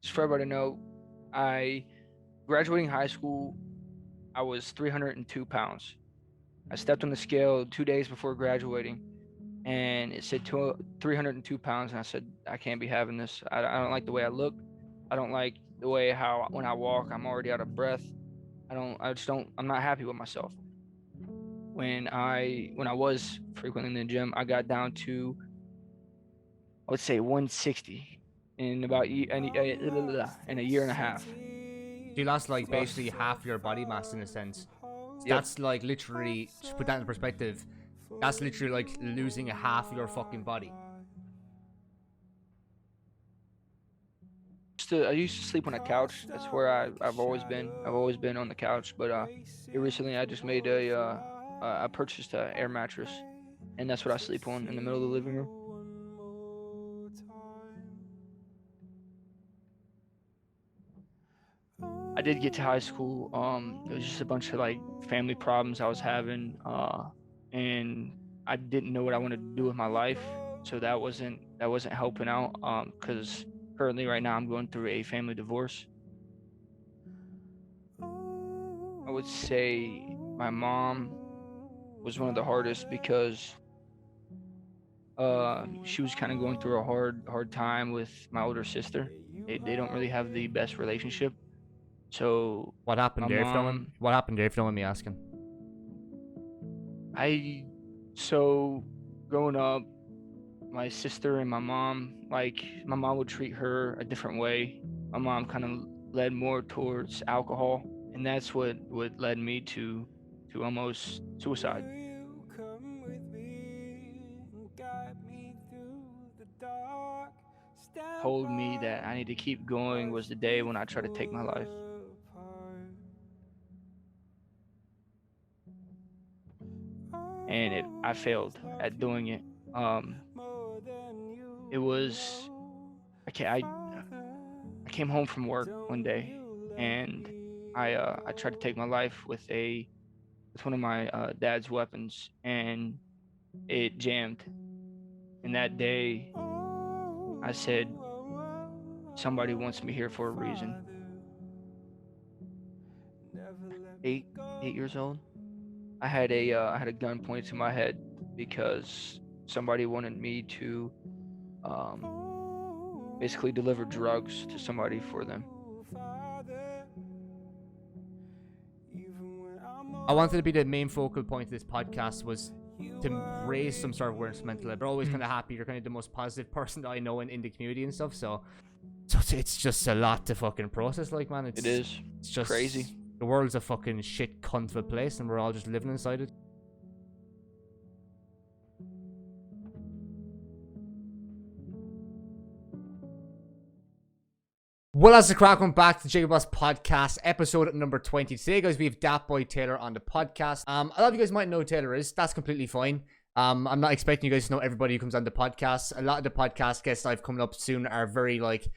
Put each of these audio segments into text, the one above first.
just for everybody to know, I graduating high school, I was 302 pounds. I stepped on the scale 2 days before graduating, and it said 302 pounds, and I said, I can't be having this. I don't like the way I look. I don't like the way how when I walk, I'm already out of breath. I just don't. I'm not happy with myself. When I was frequently in the gym, I got down to, I would say, 160 in about in a year and a half. So you lost like Lost. basically half your body mass in a sense. Yep. That's like literally, to put that in perspective, that's literally like losing a half of your fucking body. I used to sleep on a couch. That's where I've always been. I've always been on the couch. But here recently, I just made I purchased a air mattress, and that's what I sleep on in the middle of the living room. I did get to high school. It was just a bunch of like family problems I was having, and I didn't know what I wanted to do with my life. So that wasn't helping out. Because currently right now I'm going through a family divorce. I would say my mom was one of the hardest because she was kind of going through a hard time with my older sister. They don't really have the best relationship. So What happened my there? If no one, mom, what happened there? If no one me asking. I so growing up, my sister and my mom, like my mom would treat her a different way. My mom kind of led more towards alcohol, and that's what led me to almost suicide. Told me that I need to keep going was the day when I tried to take my life. And I failed at doing it. It was I came home from work one day, and I tried to take my life with one of my dad's weapons, and it jammed. And that day, I said, somebody wants me here for a reason. 8 years old. I had a gun pointed to my head because somebody wanted me to basically deliver drugs to somebody for them. I wanted to be the main focal point of this podcast was to raise some sort of awareness of mental health. We're always kind of happy. You're kind of the most positive person that I know in the community and stuff. So it's just a lot to fucking process. Like, man, It is. it's just Crazy. The world's a fucking shit cunt of a place, and we're all just living inside it. Well, as the crack, welcome back to JakeMcBoss podcast, episode number 20. Today, guys, we have ThatBoyTaylor on the podcast. A lot of you guys might know who Taylor is. That's completely fine. I'm not expecting you guys to know everybody who comes on the podcast. A lot of the podcast guests I've coming up soon are very, like,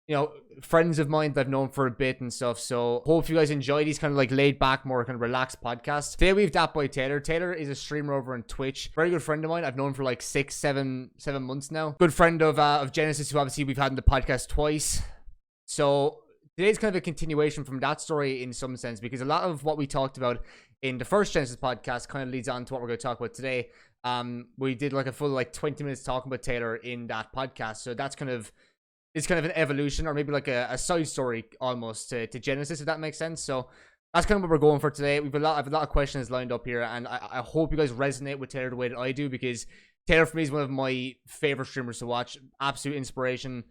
you know, friends of mine that I've known for a bit and stuff. So hope you guys enjoy these kind of like laid back, more kind of relaxed podcasts. Today we have ThatBoyTaylor. Taylor is a streamer over on Twitch. Very good friend of mine. I've known for like 7 months now. Good friend of Genesis, who obviously we've had in the podcast twice. So today's kind of a continuation from that story in some sense, because a lot of what we talked about in the first Genesis podcast kind of leads on to what we're going to talk about today. We did like a full like 20 minutes talking about Taylor in that podcast. So that's kind of, it's kind of an evolution, or maybe like a side story almost to Genesis, if that makes sense. So that's kind of what we're going for today. I have a lot of questions lined up here, and I hope you guys resonate with Taylor the way that I do, because Taylor for me is one of my favorite streamers to watch. Absolute inspiration.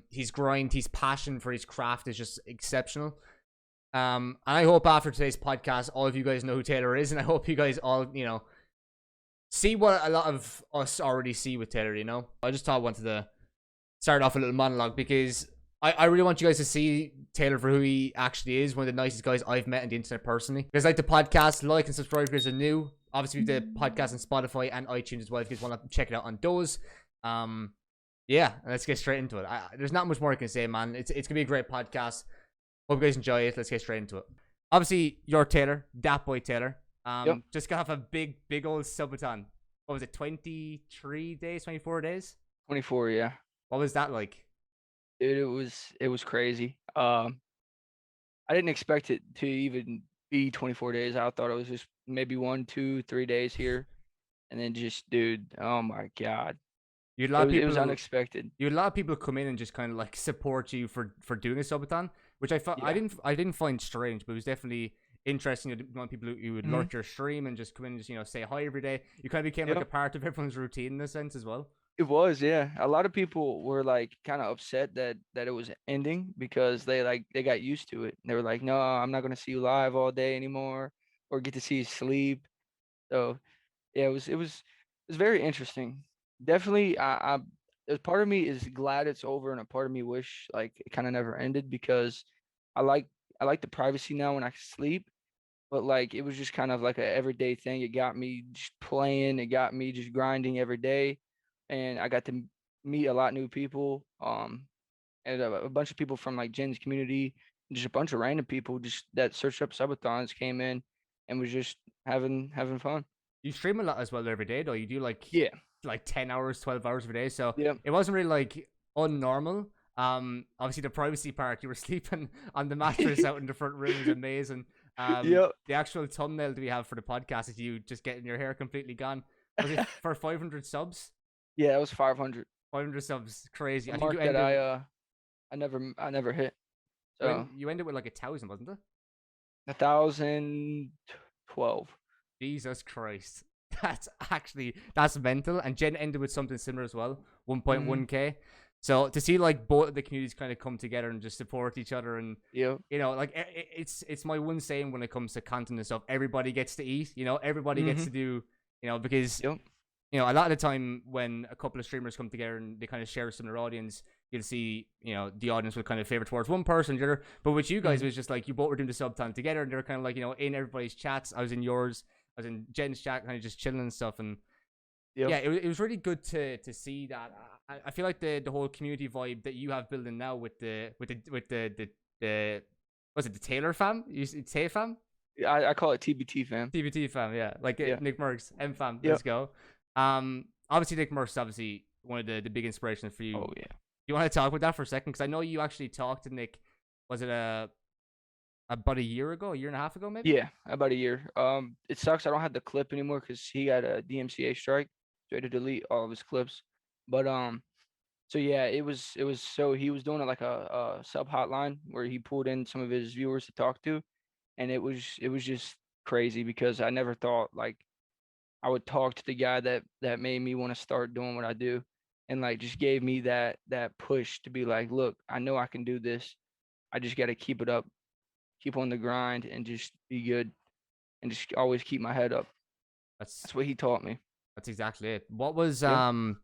His grind, his passion for his craft is just exceptional. And I hope after today's podcast, all of you guys know who Taylor is, and I hope you guys all, you know, see what a lot of us already see with Taylor, you know? I just thought I wanted to start off a little monologue, because I really want you guys to see Taylor for who he actually is, one of the nicest guys I've met on the internet personally. If you guys like the podcast, like and subscribe if you guys are new. Obviously, we have the podcast on Spotify and iTunes as well, if you guys want to check it out on those. Yeah, let's get straight into it. There's not much more I can say, man. It's gonna be a great podcast. Hope you guys enjoy it. Let's get straight into it. Obviously, you're Taylor, ThatBoyTaylor. Yep. Just got off a big old subathon. What was it, 23 days, 24 days? 24, yeah. What was that like? Dude, it was crazy. I didn't expect it to even be 24 days. I thought it was just maybe 1, 2, 3 days here, and then just, dude, oh my God, You had a lot it of was it was people. unexpected. You had a lot of people come in and just kind of like support you for doing a subathon, which Yeah. I didn't find strange, but it was definitely interesting. The amount of people who would Hmm. lurk your stream and just come in and just say hi every day. You kind of became like a Yep. part of everyone's routine in a sense as well. It was, yeah. A lot of people were like kind of upset that it was ending because they got used to it. They were like, "No, I'm not gonna see you live all day anymore, or get to see you sleep." So yeah, it was very interesting. Definitely, a part of me is glad it's over, and a part of me wish like it kind of never ended because I like I like the privacy now when I sleep. But like it was just kind of like a everyday thing. It got me just playing. It got me just grinding every day, and I got to meet a lot of new people. And a bunch of people from like Jen's community, just a bunch of random people just that searched up subathons came in and was just having fun. You stream a lot as well every day, though. You do Yeah. like 10 hours, 12 hours every day, so Yep. it wasn't really like unnormal. Obviously the privacy part, you were sleeping on the mattress out in the front room is amazing. Yep. The actual thumbnail that we have for the podcast is you just getting your hair completely gone. Was it for 500 subs? Yeah, it was 500. 500 subs, crazy. A I think mark that I never hit. So you ended with like 1,000, wasn't it? 1,012. Jesus Christ. That's mental. And Jen ended with something similar as well, Mm-hmm. 1.1k. So to see like both of the communities kind of come together and just support each other, and Yep. like it's my one saying when it comes to content and stuff. Everybody gets to eat. Everybody gets Mm-hmm. to do. Because Yep. a lot of the time when a couple of streamers come together and they kind of share some of their audience, you'll see, the audience will kind of favor towards one person or the other. But with you guys, Mm-hmm. it was just like you both were doing the sub time together, and they're kind of like, in everybody's chats. I was in yours, I was in Jen's chat, kind of just chilling and stuff. And Yep. yeah, it was really good to see that. I feel like the whole community vibe that you have building now with the was it the Taylor fam? You say fam? I call it TBT, fam. TBT fam, yeah, like Yeah. Nick Merckx, M fam. Let's Yep. go. Obviously Nick Merckx is obviously one of the big inspirations for you. Oh yeah. You want to talk about that for a second? Because I know you actually talked to Nick. Was it about a year ago, a year and a half ago, maybe? Yeah, about a year. It sucks I don't have the clip anymore because he got a DMCA strike, so he had to delete all of his clips. But so yeah, it was so he was doing it like a sub hotline where he pulled in some of his viewers to talk to, and it was just crazy because I never thought like I would talk to the guy that made me want to start doing what I do, and like just gave me that push to be like, look, I know I can do this. I just got to keep it up, keep on the grind, and just be good, and just always keep my head up. That's That's what he taught me. that's exactly it. What was Yep.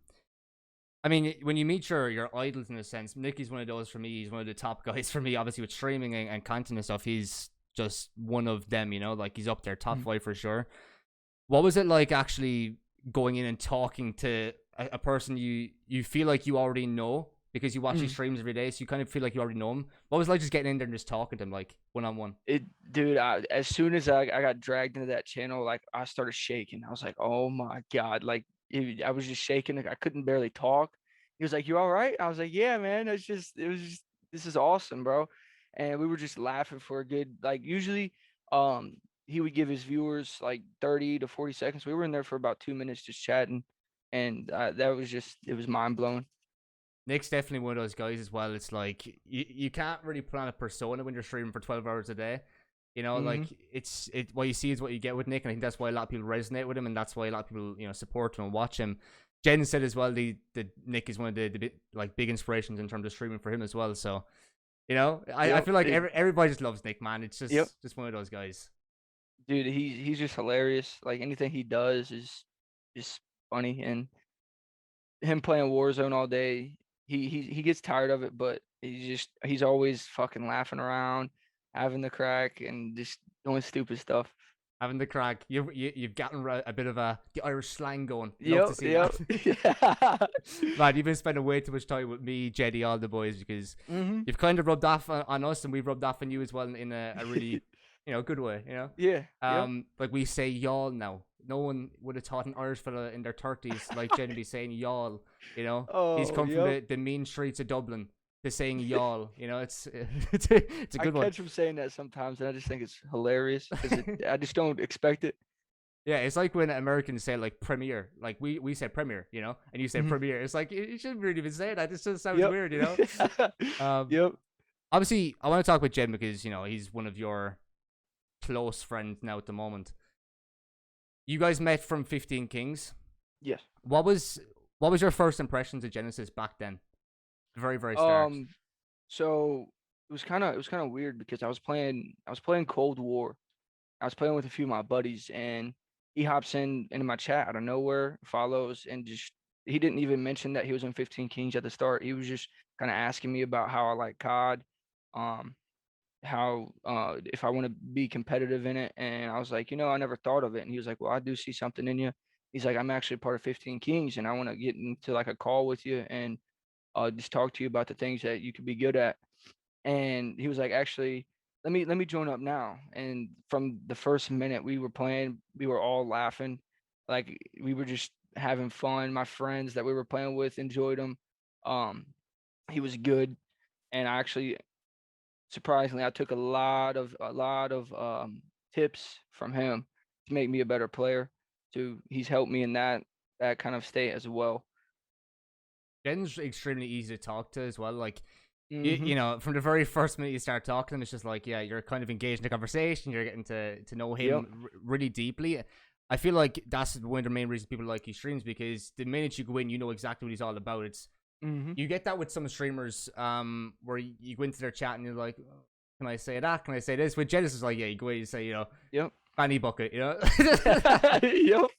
I mean, when you meet your idols in a sense, Nicky's one of those for me. He's one of the top guys for me. Obviously, with streaming and content and stuff, he's just one of them. Like he's up there, top Mhm. five for sure. What was it like actually going in and talking to a person you feel like you already know because you watch these Mhm. streams every day, so you kind of feel like you already know him? What was it like just getting in there and just talking to him like one on one? It, dude. As soon as I got dragged into that channel, like I started shaking. I was like, "Oh my God!" Like I was just shaking. Like, I couldn't barely talk. He was like, "You all right?" I was like, "Yeah, man. It was just this is awesome, bro." And we were just laughing for a good like. Usually, um, he would give his viewers like 30 to 40 seconds. We were in there for about 2 minutes just chatting, and that was just it was mind blowing. Nick's definitely one of those guys as well. It's like you can't really put on a persona when you're streaming for 12 hours a day. Like Hmm. what you see is what you get with Nick, and I think that's why a lot of people resonate with him, and that's why a lot of people support him and watch him. Jen said as well the Nick is one of the like big inspirations in terms of streaming for him as well. So I Yep. feel like everybody just loves Nick, man. It's Yep. just one of those guys. Dude, he's just hilarious. Like anything he does is just funny, and him playing Warzone all day, he gets tired of it, but he's always fucking laughing around, having the crack, and just doing stupid stuff. Having the crack, you've gotten a bit of the Irish slang going. Love Yep, to see yep. that. Yeah. Man, you've been spending way too much time with me, Jetty, all the boys, because Mhm. you've kind of rubbed off on us, and we've rubbed off on you as well in a really, good way. Yeah. Yep. Like we say y'all now. No one would have taught an Irish fella in their 30s like Jenny be saying y'all. He's Oh, come from yep. the mean streets of Dublin to saying y'all. You know, it's it's a I good one. catch him saying that sometimes, and I just think it's hilarious because I just don't expect it. Yeah, it's like when Americans say like premiere, like we say premiere, and you say Mhm. premiere. It's like you shouldn't really even say that. It just sounds Yep. weird, Um, Yep. obviously, I want to talk with Jen because he's one of your close friends now at the moment. You guys met from 15 Kings. Yes. What was your first impressions of Genesis back then? The very very start. Um. So it was kind of weird because I was playing Cold War. I was playing with a few of my buddies, and he hops into my chat out of nowhere, follows, and just he didn't even mention that he was in 15 Kings at the start. He was just kind of asking me about how I like COD, um, how if I want to be competitive in it, and I was like, I never thought of it. And he was like, well, I do see something in you. He's like, I'm actually part of 15 Kings, and I want to get into like a call with you and just talk to you about the things that you could be good at. And he was like, actually, let me join up now. And from the first minute we were playing, we were all laughing, like we were just having fun. My friends that we were playing with enjoyed him. Um, he was good, and I actually, surprisingly, I took a lot of tips from him to make me a better player. He's helped me in that kind of state as well. Jen's extremely easy to talk to as well. Like, Hmm. from the very first minute you start talking to him, it's just like, yeah, you're kind of engaged in the conversation. You're getting to know Yep. him really deeply. I feel like that's one of the main reasons people like his streams because the minute you go in, you know exactly what he's all about. Hmm. You get that with some streamers, where you go into their chat and you're like, "Oh, can I say that? Can I say this?" With Genesis, like, yeah, you go in and say, Yep. fanny bucket, Yep.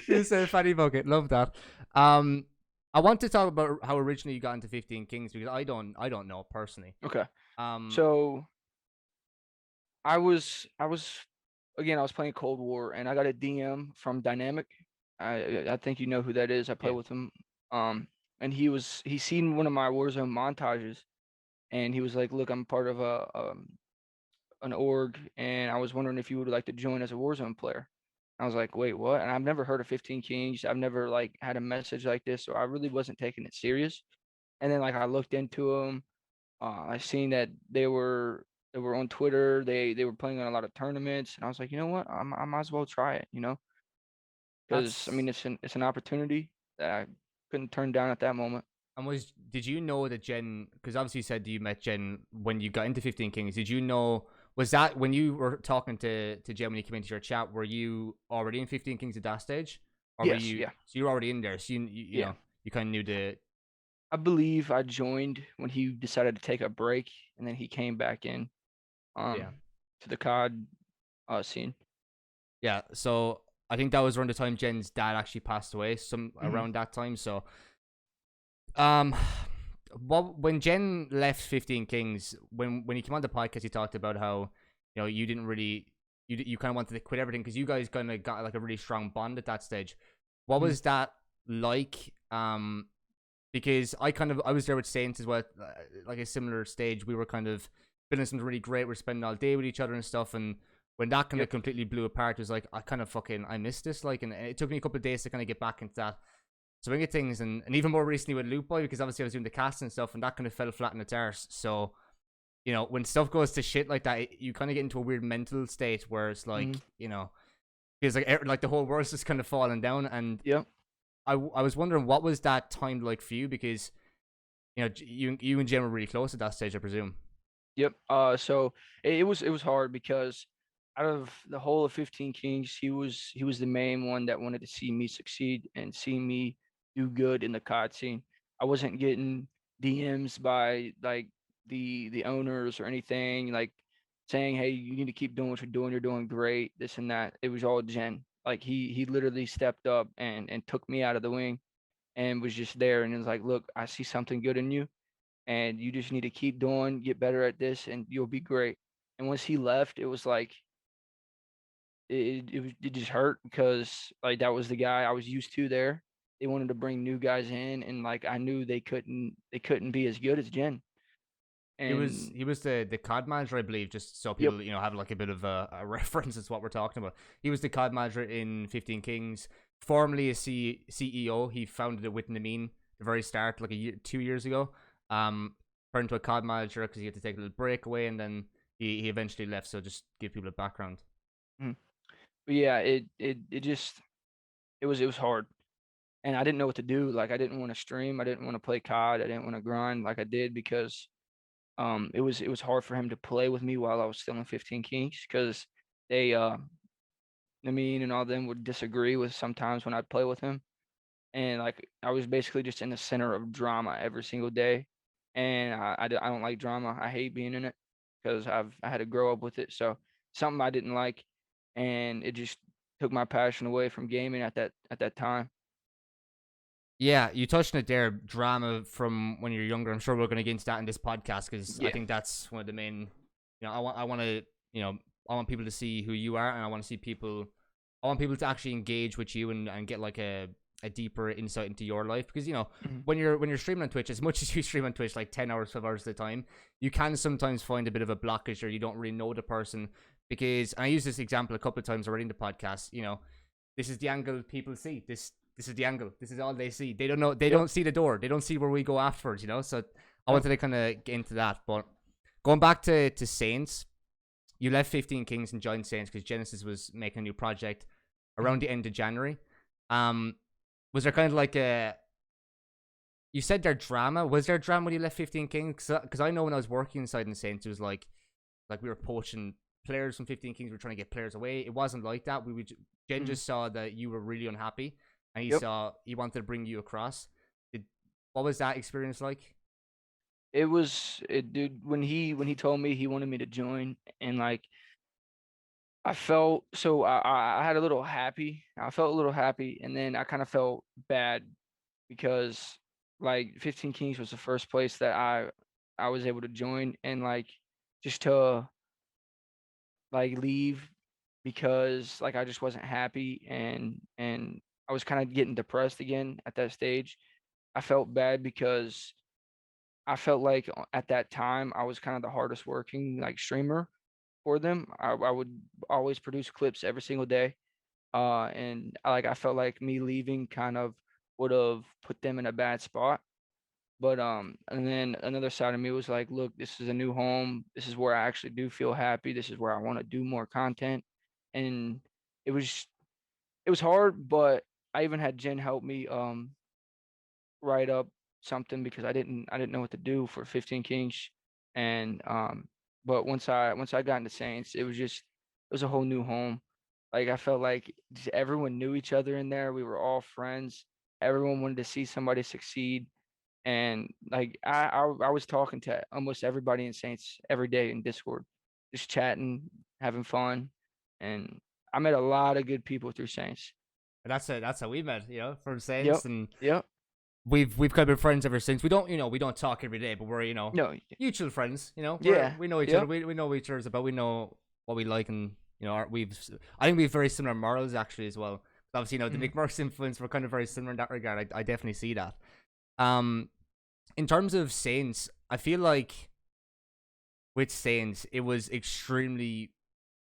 You say fanny bucket. Love that. Um, I want to talk about how originally you got into 15 Kings because I don't know personally. Okay. Um, So I was again, I was playing Cold War, and I got a DM from Dynamic. I think you know who that is. I play yeah, with him. And he seen one of my Warzone montages, and he was like, "Look, I'm part of an org, and I was wondering if you would like to join as a Warzone player." I was like, "Wait, what?" And I've never heard of 15 Kings. I've never like had a message like this, so I really wasn't taking it serious. And then like I looked into them. I seen that they were on Twitter. They were playing on a lot of tournaments, and I was like, you know what? I might as well try it, because I that's mean it's an opportunity that I couldn't turn down at that moment. and was did you know that Jen? Because obviously you said you met Jen when you got into 15 Kings. Did you know? Was that when you were talking to Jen when you came into your chat? Were you already in 15 Kings at that stage, or were Yes, you? yeah, So you were already in there. So you yeah. know you kind of knew the. I believe I joined when he decided to take a break, and then he came back in Yeah. to the COD scene. Yeah, so I think that was around the time Jen's dad actually passed away, some Hmm. around that time. So, um, when Jen left 15 Kings, when he came on the podcast, he talked about how you didn't really you kind of wanted to quit everything because you guys kind of got like a really strong bond at that stage. What Hmm. was that like? Because I was there with Saints as well, like a similar stage. We were kind of building something really great. We're spending all day with each other and stuff. And when that kind of Yep. completely blew apart, it was like I missed this. Like, and it took me a couple of days to kind of get back into that swing of things. And even more recently with Loot Boy, because obviously I was doing the cast and stuff, and that kind of fell flat in its arse. So when stuff goes to shit like that, you kind of get into a weird mental state where it's like Hmm. feels like the whole world's just kind of falling down. And Yep. I was wondering what was that time like for you because you and Jim were really close at that stage, I presume. Yep. So it was hard because out of the whole of 15 Kings, he was the main one that wanted to see me succeed and see me do good in the COD scene. I wasn't getting DMs by like the owners or anything like saying, "Hey, you need to keep doing what you're doing. You're doing great." This and that. It was all Jen. Like he literally stepped up and took me out of the wing and was just there and was like, "Look, I see something good in you, and you just need to keep doing, get better at this, and you'll be great." And once he left, it was like it just hurt because like that was the guy I was used to there. They wanted to bring new guys in, and like I knew they couldn't be as good as Jen. And He was the COD manager, I believe, just so yep, people have like a bit of a reference as to what we're talking about. He was the COD manager in 15 Kings, formerly a CEO. He founded it with Namin the very start, like 2 years ago. Um, turned into a COD manager because he had to take a little break away, and then he eventually left. So just give people a background. Mhm. But yeah, it just it was hard, and I didn't know what to do. Like I didn't want to stream, I didn't want to play COD, I didn't want to grind like I did because it was hard for him to play with me while I was still in 15 Kings because they I mean and all them would disagree with sometimes when I'd play with him. And like I was basically just in the center of drama every single day, and I don't like drama. I hate being in it because I had to grow up with it. So something I didn't like, and it just took my passion away from gaming at that time. Yeah, you touched on it there. Drama from when you're younger. I'm sure we're going to get into that in this podcast because I Yeah. think that's one of the main. I want to, I want people to see who you are, and I want to see people. I want people to actually engage with you and get like a deeper insight into your life because Mhm. when you're streaming on Twitch, as much as you stream on Twitch like 10 hours, 12 hours at a time, you can sometimes find a bit of a blockage or you don't really know the person because and I use this example a couple of times already in the podcast. This is the angle people see. This is the angle. This is all they see. They don't know. They Yep. don't see the door. They don't see where we go afterwards. So I Yep. wanted to kind of get into that. But going back to Saints, you left 15 Kings and joined Saints because Genesis was making a new project Mhm. around the end of January. Um, was there kind of like a? You said there drama. Was there drama when you left 15 Kings? Because I know when I was working inside in the Saints, it was like we were poaching players from 15 Kings. We were trying to get players away. It wasn't like that. Jen Mhm. just saw that you were really unhappy, and Yep. he wanted to bring you across. Did, what was that experience like? Dude, when he told me he wanted me to join, and like I felt so I had a little happy. I felt a little happy, and then I kind of felt bad because like 15 Kings was the first place that I was able to join, and like just to like leave because like I just wasn't happy, and I was kind of getting depressed again at that stage. I felt bad because I felt like at that time I was kind of the hardest working like streamer for them. I would always produce clips every single day. And I felt like me leaving kind of would have put them in a bad spot. But and then another side of me was like, look, this is a new home. This is where I actually do feel happy. This is where I want to do more content. And it was it was hard, but I even had Jen help me write up something because I didn't know what to do for 15 Kings. And but once I got into Saints, it was a whole new home. Like I felt like just everyone knew each other in there. We were all friends. Everyone wanted to see somebody succeed. And like I was talking to almost everybody in Saints every day in Discord, just chatting, having fun. And I met a lot of good people through Saints. That's how we met. From Yep. Saints, and Yep. we've kind of been friends ever since. We don't talk every day, but we're No. mutual friends. Yeah. We know each other. Yep. We know what each other's about. We know what we like, and I think we have very similar morals actually as well. Obviously, the Mhm. Nick Merckx influence, we're kind of very similar in that regard. I definitely see that. Um, in terms of Saints, I feel like with Saints, it was extremely.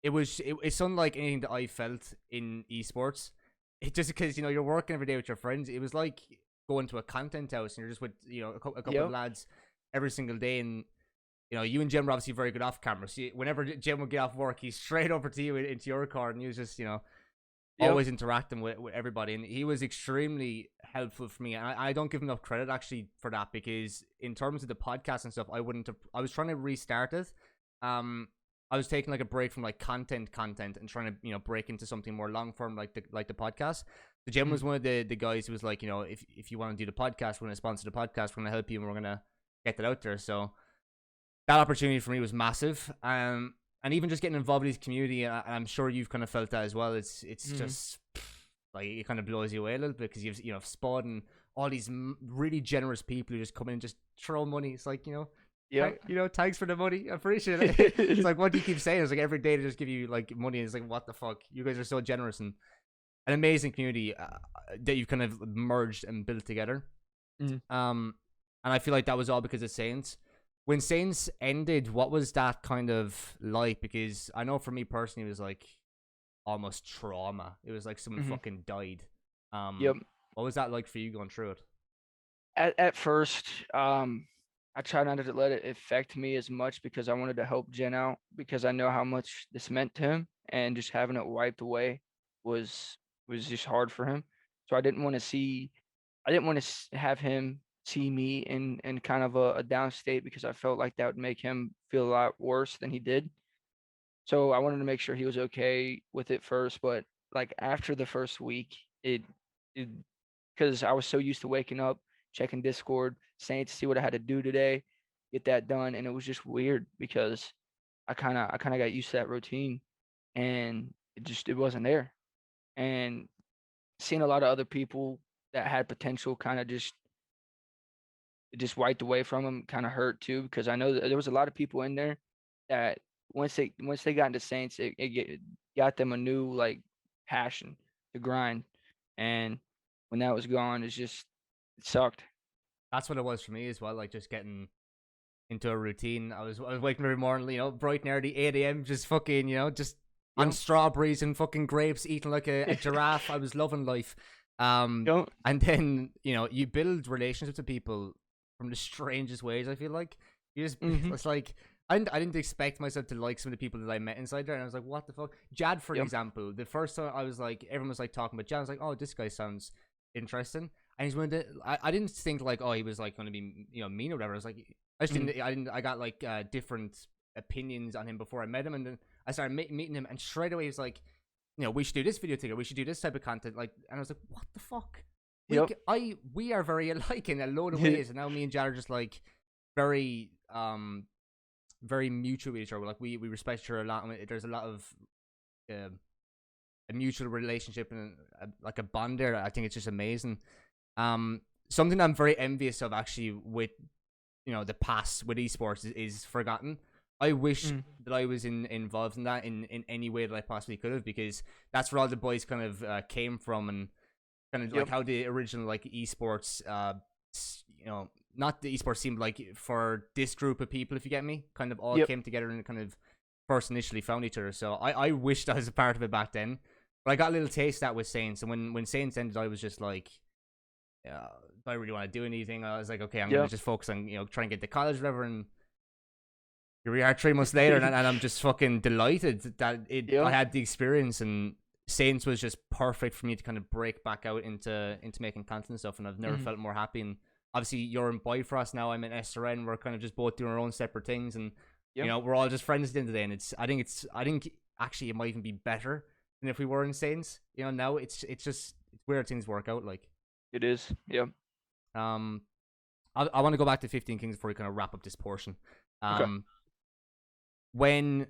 It's unlike anything that I felt in esports. It just because you're working every day with your friends. It was like going to a content house and you're just with a couple of Yep. lads every single day, and you and Jim were obviously very good off camera. So whenever Jim would get off work, he's straight over to you into your car, and he was just Yep. always interacting with everybody, and he was extremely helpful for me. And I don't give him enough credit actually for that because in terms of the podcast and stuff, I wouldn't have. I was trying to restart it. Um, I was taking like a break from like content and trying to break into something more long form like the podcast. So Jim Mhm. was one of the guys who was like, if you want to do the podcast, we're going to sponsor the podcast, we're going to help you, and we're going to get that out there. So that opportunity for me was massive. And even just getting involved in this community, and I'm sure you've kind of felt that as well. It's Mhm. just like it kind of blows you away a little bit because you've Spud and all these really generous people who just come in and just throw money. It's like Yep. thanks for the money, I appreciate it. It's like what do you keep saying? It's like every day they just give you like money. It's like what the fuck? You guys are so generous, and an amazing community that you've kind of merged and built together. Mhm. Um, and I feel like that was all because of Saints. When Saints ended, what was that kind of like? Because I know for me personally, it was like almost trauma. It was like someone Mhm. fucking died. Yep. What was that like for you going through it? At first, I try not to let it affect me as much because I wanted to help Jen out because I know how much this meant to him, and just having it wiped away was was just hard for him. So I didn't want to have him see me in kind of a down state because I felt like that would make him feel a lot worse than he did. So I wanted to make sure he was okay with it first, but like after the first week, it because I was so used to waking up, checking Discord, saying to see what I had to do today, get that done, and it was just weird because I kind of got used to that routine, and it wasn't there. And seeing a lot of other people that had potential kind of just it just wiped away from them kind of hurt too because I know that there was a lot of people in there that once they got into Saints, got them a new like passion to grind, and when that was gone, it sucked. That's what it was for me as well. Like just getting into a routine. I was waking every morning, bright and early, 8 a.m. Just fucking, just on Yep. strawberries and fucking grapes, eating like a giraffe. I was loving life. Yep. And then you build relationships with people from the strangest ways. I feel like you just Mhm. it's like. I didn't expect myself to like some of the people that I met inside there, and I was like, "What the fuck?" Jad, for Yep. example, the first time I was like, everyone was like talking about Jad. I was like, "Oh, this guy sounds interesting," and he's one of the. I didn't think like, oh, he was like going to be mean or whatever. I was like, I just Mhm. didn't. I didn't. I got like different opinions on him before I met him, and then I started meeting him, and straight away he was like, we should do this video together. We should do this type of content. Like, and I was like, what the fuck? Yep. We are very alike in a load of ways, and now me and Jad are just like very very mutual with each other. Like we respect each other a lot. And there's a lot of uh, a mutual relationship and like a bond there. I think it's just amazing. Something I'm very envious of actually with the past with esports is forgotten. I wish Mhm. that I was involved in that in any way that I possibly could have, because that's where all the boys kind of came from, and kind of like Yep. how the original like esports not the esports team, like for this group of people, if you get me, kind of all Yep. came together and kind of first initially found each other. So I wished I was a part of it back then, but I got a little taste of that with Saints, and when Saints ended, I was just like, do I really want to do anything? I was like, okay, I'm gonna Yep. just focus on try and get to college, whatever. And here we are 3 months later, and I'm just fucking delighted that I Yep. had the experience, and Saints was just perfect for me to kind of break back out into making content and stuff, and I've never Mhm. felt more happy. And obviously, you're in Bifrost now. I'm in SRN. We're kind of just both doing our own separate things, and Yep. we're all just friends at the end of the day. And I think actually it might even be better than if we were in Saints. Now it's weird things work out. Like, It is. Yep. um, I want to go back to 15 Kings before we kind of wrap up this portion. Okay. Um, when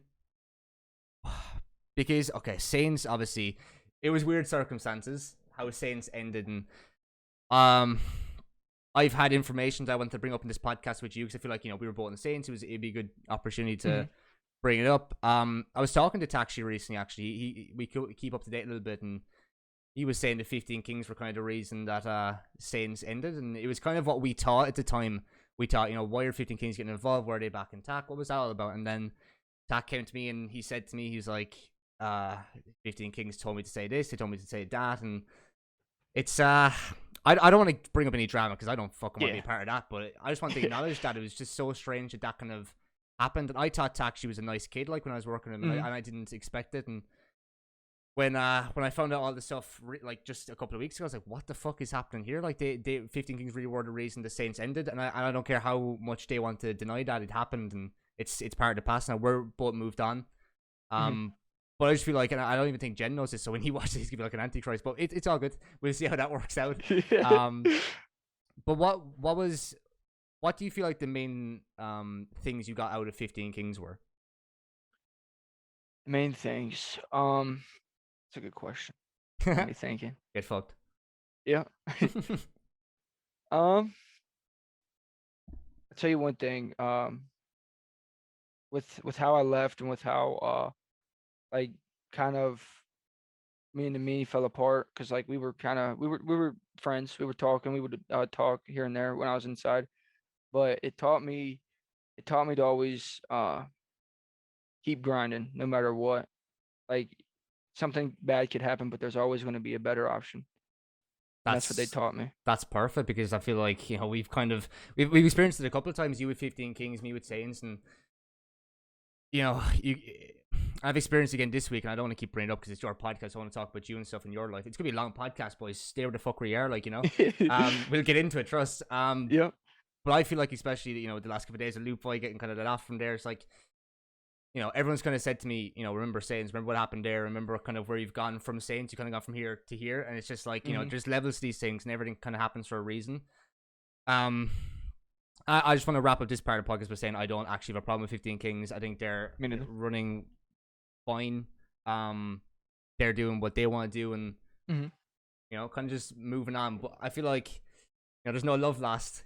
because okay, Saints, obviously it was weird circumstances how Saints ended, and um I've had information that I want to bring up in this podcast with you because I feel like we were both in the Saints. It'd be a good opportunity to Mhm. bring it up. I was talking to Taxi recently. Actually, we could keep up to date a little bit, and he was saying the 15 Kings were kind of the reason that Saints ended, and it was kind of what we thought at the time. We thought, why are 15 Kings getting involved? Were they back in TAC? What was that all about? And then TAC came to me and he said to me, he's like, 15 Kings told me to say this, they told me to say that, and it's I don't want to bring up any drama because I don't fucking want to be Yeah. a part of that, but I just want to acknowledge that it was just so strange that kind of happened. And I thought Taxi was a nice kid, like when I was working with him, and Mhm. I didn't expect it. And when I found out all this stuff like just a couple of weeks ago, I was like, what the fuck is happening here? Like they 15 Kings really were the reason the Saints ended, and I don't care how much they want to deny that it happened, and it's part of the past now. We're both moved on. Mhm. Um, but I just feel like, and I don't even think Jen knows this, so when he watches, he's gonna be like an antichrist. But it's all good. We'll see how that works out. Um, but what do you feel like the main things you got out of 15 Kings were? Main things. It's a good question. Got me thinking. Get fucked. Yeah. Um, I'll tell you one thing. With how I left and with how like kind of me and the me fell apart because like we were friends. We were talking. We would talk here and there when I was inside. But it taught me to always keep grinding no matter what. Like something bad could happen, but there's always going to be a better option. and that's what they That's taught me. that's perfect because I feel like we've experienced it a couple of times. You with 15 Kings, me with Saints, and you. I've experienced it again this week, and I don't want to keep bringing it up because it's your podcast. I want to talk about you and stuff in your life. It's gonna be a long podcast, boys. Stay where the fuck we are, we'll get into it. Trust. Yep. But I feel like, especially the last couple of days of Loop Boy getting kind of let off from there. It's like everyone's kind of said to me, remember Saints, remember what happened there, remember kind of where you've gone from Saints, you kind of gone from here to here, and it's just like there's levels to these things, and everything kind of happens for a reason. I just want to wrap up this part of the podcast by saying I don't actually have a problem with 15 Kings. I think they're running fine. They're doing what they want to do, and kind of just moving on. But I feel like there's no love lost.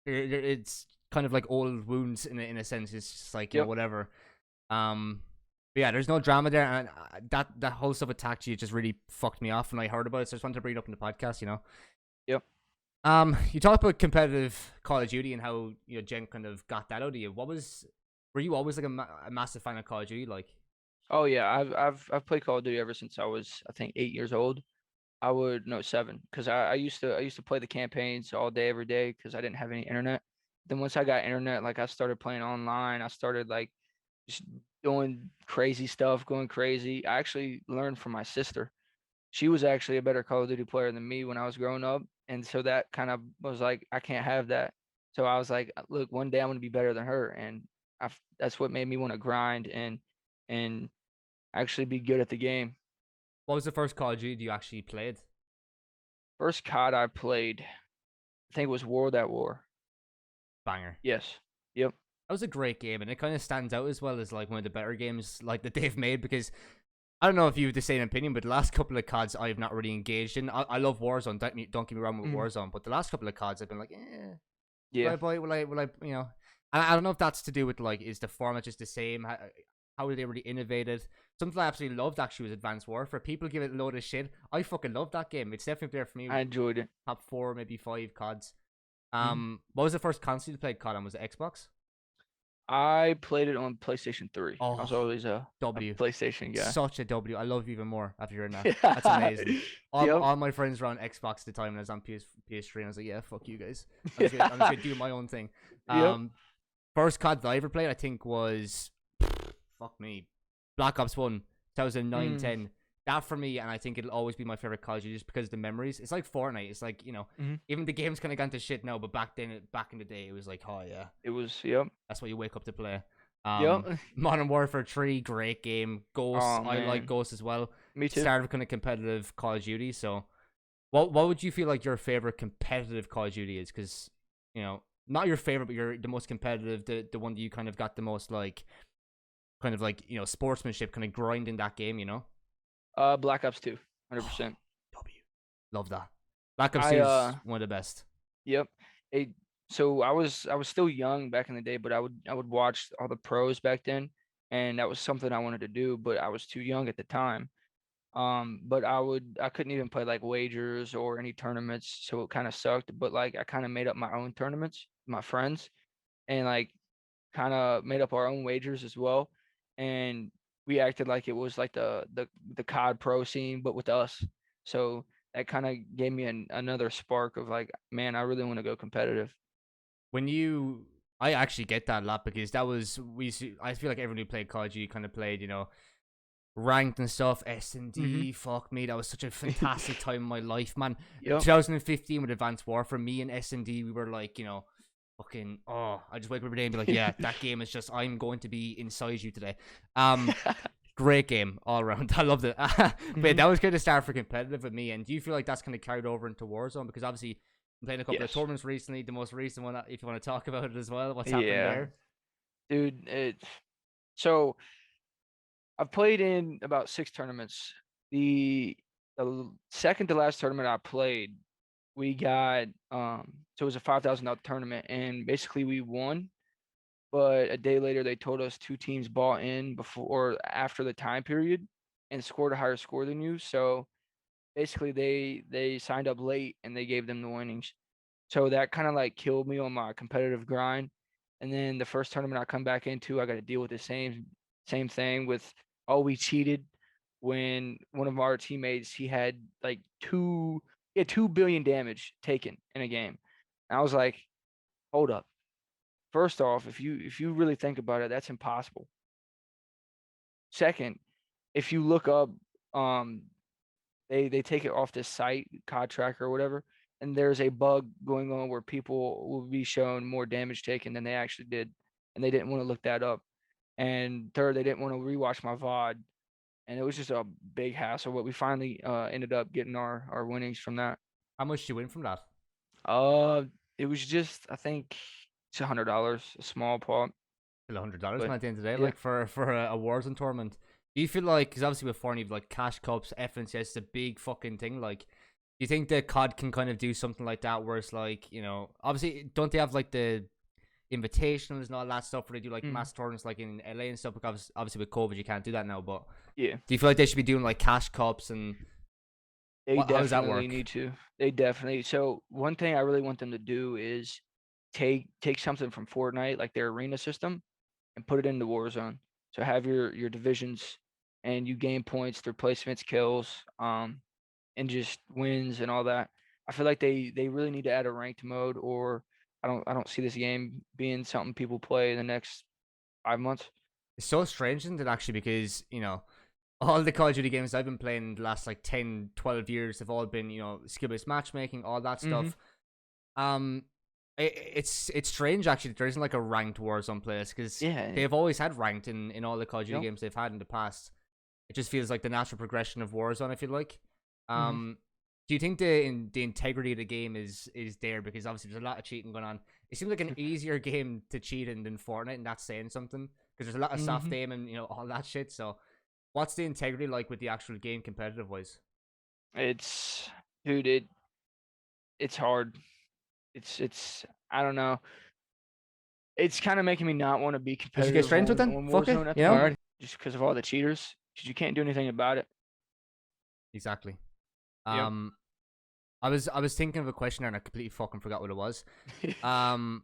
It's kind of like old wounds in a sense. It's just like whatever. But yeah, there's no drama there, and that whole stuff with Tachi just really fucked me off when I heard about it. So I just wanted to bring it up in the podcast. Yep. You talked about competitive Call of Duty and how Jen kind of got that out of you. Were you always like a massive fan of Call of Duty? Like, Oh yeah, I've played Call of Duty ever since I was, I think, 8 years old. I would no 7, because I used to play the campaigns all day every day because I didn't have any internet. Then once I got internet, like I started playing online. I started like just doing crazy stuff, going crazy. I actually learned from my sister. She was actually a better Call of Duty player than me when I was growing up, and so that kind of was like, I can't have that. So I was like, look, one day I'm gonna be better than her, and that's what made me want to grind and actually be good at the game. what was the first Call of Duty you actually played? First COD I played, I think it was World at War. Banger. Yes. Yep. That was a great game, and it kind of stands out as well as like one of the better games like that they've made because I don't know if you have the same opinion, but the last couple of CODs I've not really engaged in. I love Warzone. Don't get me wrong with Warzone, but the last couple of CODs I've been like, Yeah. will I, I don't know if that's to do with like, is the format just the same? How are they really innovated? Something I absolutely loved actually was Advanced Warfare. People give it a load of shit. I fucking love that game. It's definitely there for me. I enjoyed it. Top 4, maybe 5 CODs. What was the first console you played COD on? Was it Xbox? I played it on PlayStation 3. I was Oh, always a W. PlayStation guy. Such a W. I love you even more after hearing that. That's amazing. Yep. All my friends were on Xbox at the time, and I was on PS3, and I was like, yeah, fuck you guys. I'm just gonna do my own thing. Yep. First COD that I ever played, I think, was fuck me, Black Ops 1, 2009, 10. That for me, and I think it'll always be my favorite Call of Duty just because of the memories. It's like Fortnite. It's like, even the game's kind of gone to shit now, but back in the day, it was like, oh yeah, It was, yep. that's what you wake up to play. Yep. Modern Warfare 3, great game. Ghost, Oh, I man. like Ghost as well. Me too. Started kind of competitive Call of Duty. So, what would you feel like your favorite competitive Call of Duty is? Because not your favorite, but you're the most competitive, the one that you kind of got the most like, kind of like sportsmanship, kind of grinding that game. Black Ops 2, 100%. W, love that. Black Ops 2 I is one of the best. Yep. So I was still young back in the day, but I would watch all the pros back then, and that was something I wanted to do, but I was too young at the time. But I couldn't even play like wagers or any tournaments, so it kind of sucked. But like I kind of made up my own tournaments, my friends, and like kind of made up our own wagers as well, and we acted like it was like the COD pro scene, but with us. So that kind of gave me another spark of like, man, I really want to go competitive. I actually get that a lot because that was I feel like everyone who played Call of Duty kind of played ranked and stuff. S&D, fuck me, that was such a fantastic time in my life, man. Yep. 2015 with Advanced Warfare, me and S&D, we were like, fucking, I just wake up every day and be like, yeah, that game is just, I'm going to be inside you today. Great game all around. I loved it. But that was kind of start for competitive with me. And do you feel like that's kind of carried over into Warzone? Because obviously I'm playing a couple of tournaments recently. The most recent one, if you want to talk about it as well, what's happened there? Dude, so I've played in about 6 tournaments. The second to last tournament I played, we got so it was a $5,000 tournament, and basically we won. But a day later, they told us 2 teams bought in before or after the time period and scored a higher score than you. So basically, they signed up late and they gave them the winnings. So that kind of like killed me on my competitive grind. And then the first tournament I come back into, I got to deal with the same thing with, oh, we cheated when one of our teammates, he had like 2 he had 2 billion damage taken in a game. And I was like, hold up. First off, if you really think about it, that's impossible. Second, if you look up, um, they take it off this site, COD Tracker or whatever, and there's a bug going on where people will be shown more damage taken than they actually did, and they didn't want to look that up. And third, they didn't want to rewatch my VOD, and it was just a big hassle. But we finally ended up getting our winnings from that. How much do you win from that? Uh, it was just I think it's $100, a small part, Still $100, but man. At the end of the day, yeah. like for a Warzone tournament, do you feel like, because obviously with Fortnite, like cash cups, FNCS is a big fucking thing. Like, do you think the COD can kind of do something like that, where it's like, obviously, don't they have like the invitationals and all that stuff, where they do like Mm, mass tournaments like in LA and stuff? Because obviously with COVID, you can't do that now. But yeah. do you feel like they should be doing like cash cups, and They how does that definitely work? need to. They definitely. So one thing I really want them to do is take something from Fortnite, like their arena system, and put it into Warzone. So have your divisions, and you gain points through placements, kills, and just wins and all that. I feel like they really need to add a ranked mode, or I don't see this game being something people play in the next 5 months. It's so strange, isn't it, actually? Because all the Call of Duty games I've been playing the last like 10, 12 years have all been, skill-based matchmaking, all that Mm-hmm. stuff. Um, it's strange actually that there isn't like a ranked Warzone place, because Yeah. they've always had ranked in all the Call of Duty Yep. games they've had in the past. It just feels like the natural progression of Warzone, I feel like. Mm-hmm. Um, do you think the integrity of the game is there? Because obviously there's a lot of cheating going on. It seems like an easier game to cheat in than Fortnite, and that's saying something, because there's a lot of soft Mm-hmm. aim and all that shit. So, what's the integrity like with the actual game competitive wise? It's dude, it's hard. It's I don't know. It's kind of making me not want to be Let's just get competitive straight into it then. on Fuck it, Warzone at you the know? moment, just because of all the cheaters. Because you can't do anything about it. Exactly. Yep. Um, I was thinking of a question there and I completely fucking forgot what it was. Um,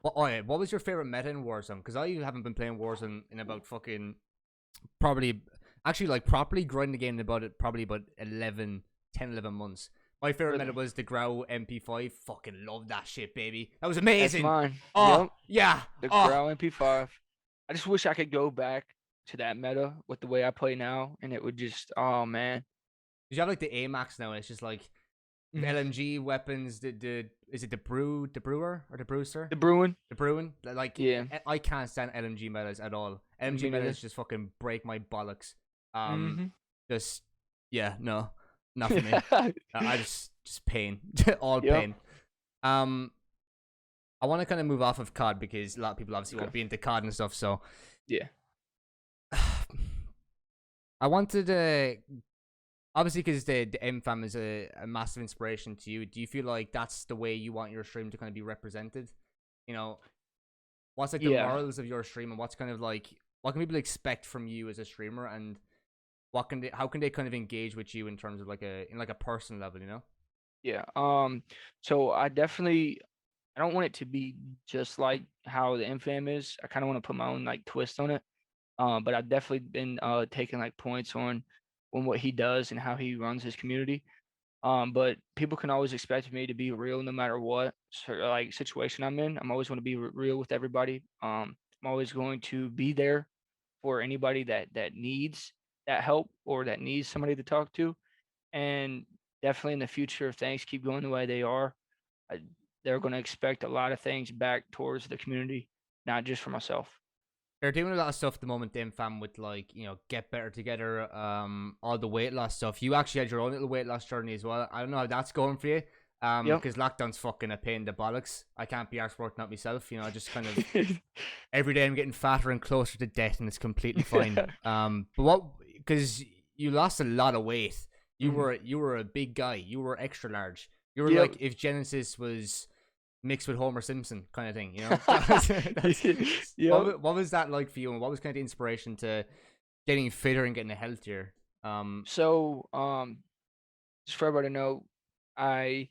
what was your favorite meta in Warzone? Because I haven't been playing Warzone in about fucking probably actually like properly grinding the game in probably about 11 months. My favorite meta Really, was the Grow MP5. Fucking love that shit, baby. That was that's amazing. mine. Oh Yep. yeah. The Oh, Growl MP5. I just wish I could go back to that meta with the way I play now, and it would just, oh man. you have like the AMAX now. And it's just like Mm. LMG weapons. The is it the brewer or the brewster? The Bruin. The Bruin, like Yeah. I can't stand LMG metas at all. LMG Me neither. metas just fucking break my bollocks. Um, Mm-hmm. just yeah, no, not for me. I just pain, all Yep. pain. Um, I want to kind of move off of COD because a lot of people obviously Okay. won't be into COD and stuff. So Yeah. I wanted to obviously, because the M fam is a massive inspiration to you. Do you feel like that's the way you want your stream to kind of be represented? You know, what's like the Yeah. morals of your stream, and what's kind of like what can people expect from you as a streamer, and how can they kind of engage with you in terms of like a personal level, Yeah. So I don't want it to be just like how the infam is. I kind of want to put my own like twist on it. But I've definitely been taking like points on what he does and how he runs his community. But people can always expect me to be real no matter what like situation I'm in. I'm always going to be real with everybody. I'm always going to be there for anybody that needs that help or that needs somebody to talk to. And definitely in the future, if things keep going the way they are, I, they're going to expect a lot of things back towards the community, not just for myself. They're doing a lot of stuff at the moment, them fam, with like get better together, all the weight loss stuff. You actually had your own little weight loss journey as well. I don't know how that's going for you, Yep. because lockdown's fucking a pain in the bollocks. I can't be arsed working out myself. I just kind of every day I'm getting fatter and closer to death, and it's completely fine. But what? Because you lost a lot of weight. You Mhm. were a big guy. You were extra large. You were Yep. like if Genesis was mixed with Homer Simpson kind of thing. Yep. What was that like for you, and what was kind of the inspiration to getting fitter and getting healthier? So, just for everybody to know, I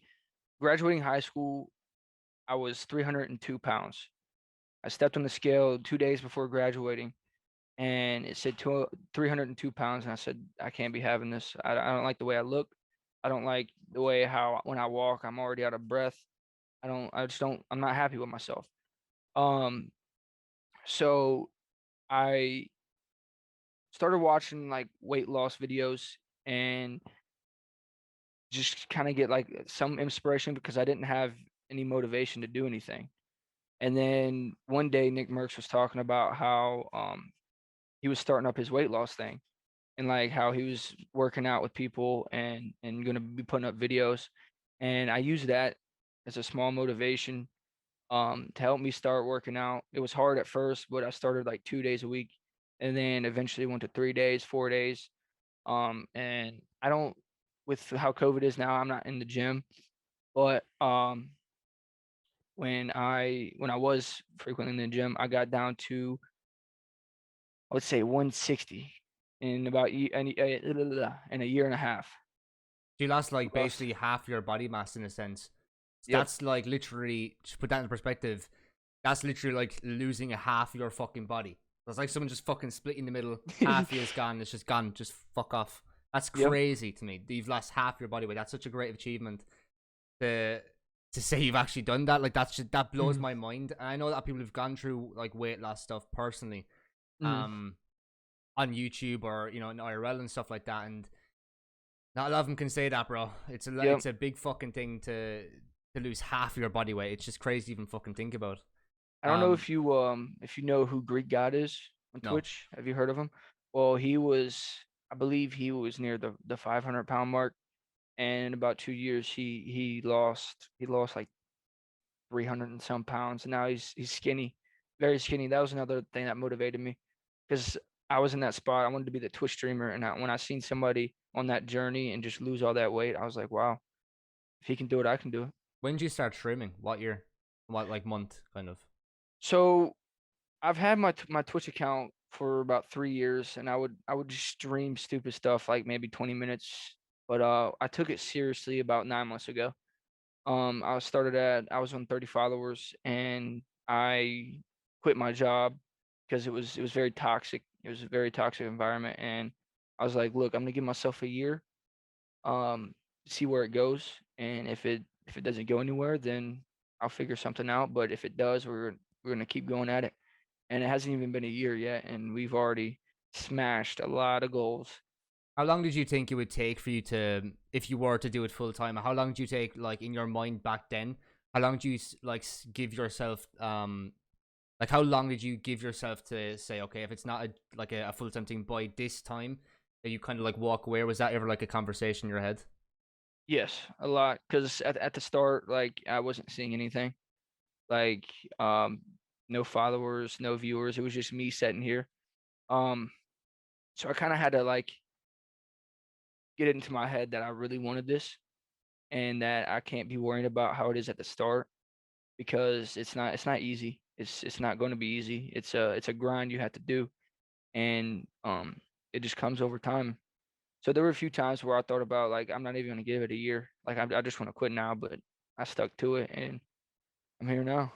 graduating high school, I was 302 pounds. I stepped on the scale 2 days before graduating, and it said 302 pounds, and I said, I can't be having this. I don't like the way I look. I don't like the way how when I walk, I'm already out of breath. I just don't. I'm not happy with myself. Um, so I started watching like weight loss videos and just kind of get like some inspiration because I didn't have any motivation to do anything. And then one day Nick Merckx was talking about how he was starting up his weight loss thing and like how he was working out with people and going to be putting up videos. And I used that as a small motivation to help me start working out. It was hard at first, but I started like 2 days a week and then eventually went to 3 days, 4 days. And I don't, with how COVID is now, I'm not in the gym, but when I was frequently in the gym, I got down to, I would say, 160 in about in a year and a half. You lost like Lost. basically half your body mass in a sense. Yep. That's like literally, to put that in perspective, that's literally like losing a half of your fucking body. It's like someone just fucking split in the middle, half you is gone, it's just gone, just fuck off. That's Yep. crazy to me. You've lost half your body weight. That's such a great achievement to say you've actually done that. Like that's just, that blows Mhm. my mind. And I know that people have gone through like weight loss stuff personally, Mhm. um, on YouTube or in IRL and stuff like that, and not a lot of them can say that, bro. Yep. It's a big fucking thing to lose half of your body weight. It's just crazy to even fucking think about. I don't know Um, if you know who Greek God is on no. Twitch. Have you heard of him? Well, I believe he was near the 500-pound mark, and in about 2 years he lost like 300 and some pounds, and now he's skinny, very skinny. That was another thing that motivated me, because I was in that spot. I wanted to be the Twitch streamer, and when I seen somebody on that journey and just lose all that weight, I was like, wow, if he can do it, I can do it. When did you start streaming? What year? What like month? Kind of. So I've had my Twitch account for about 3 years, and I would just stream stupid stuff like maybe 20 minutes. But I took it seriously about 9 months ago. I was on 30 followers, and I quit my job because it was very toxic. It was a very toxic environment, and I was like, look, I'm gonna give myself a year, see where it goes, and if it doesn't go anywhere, then I'll figure something out. But if it does, we're gonna keep going at it. And it hasn't even been a year yet, and we've already smashed a lot of goals. How long did you think it would take for you to, if you were to do it full time? How long did you take, like in your mind back then? How long did you give yourself, like how long did you give yourself to say, okay, if it's not a full time thing by this time, that you kind of like walk away? Was that ever like a conversation in your head? Yes, a lot. Because at the start, like I wasn't seeing anything. Like um, no followers, no viewers. It was just me sitting here. Um, so I kind of had to like get it into my head that I really wanted this, and that I can't be worrying about how it is at the start, because it's not easy. It's not going to be easy. It's a grind you have to do, and it just comes over time. So there were a few times where I thought about like I'm not even gonna give it a year. Like I just want to quit now, but I stuck to it, and I'm here now.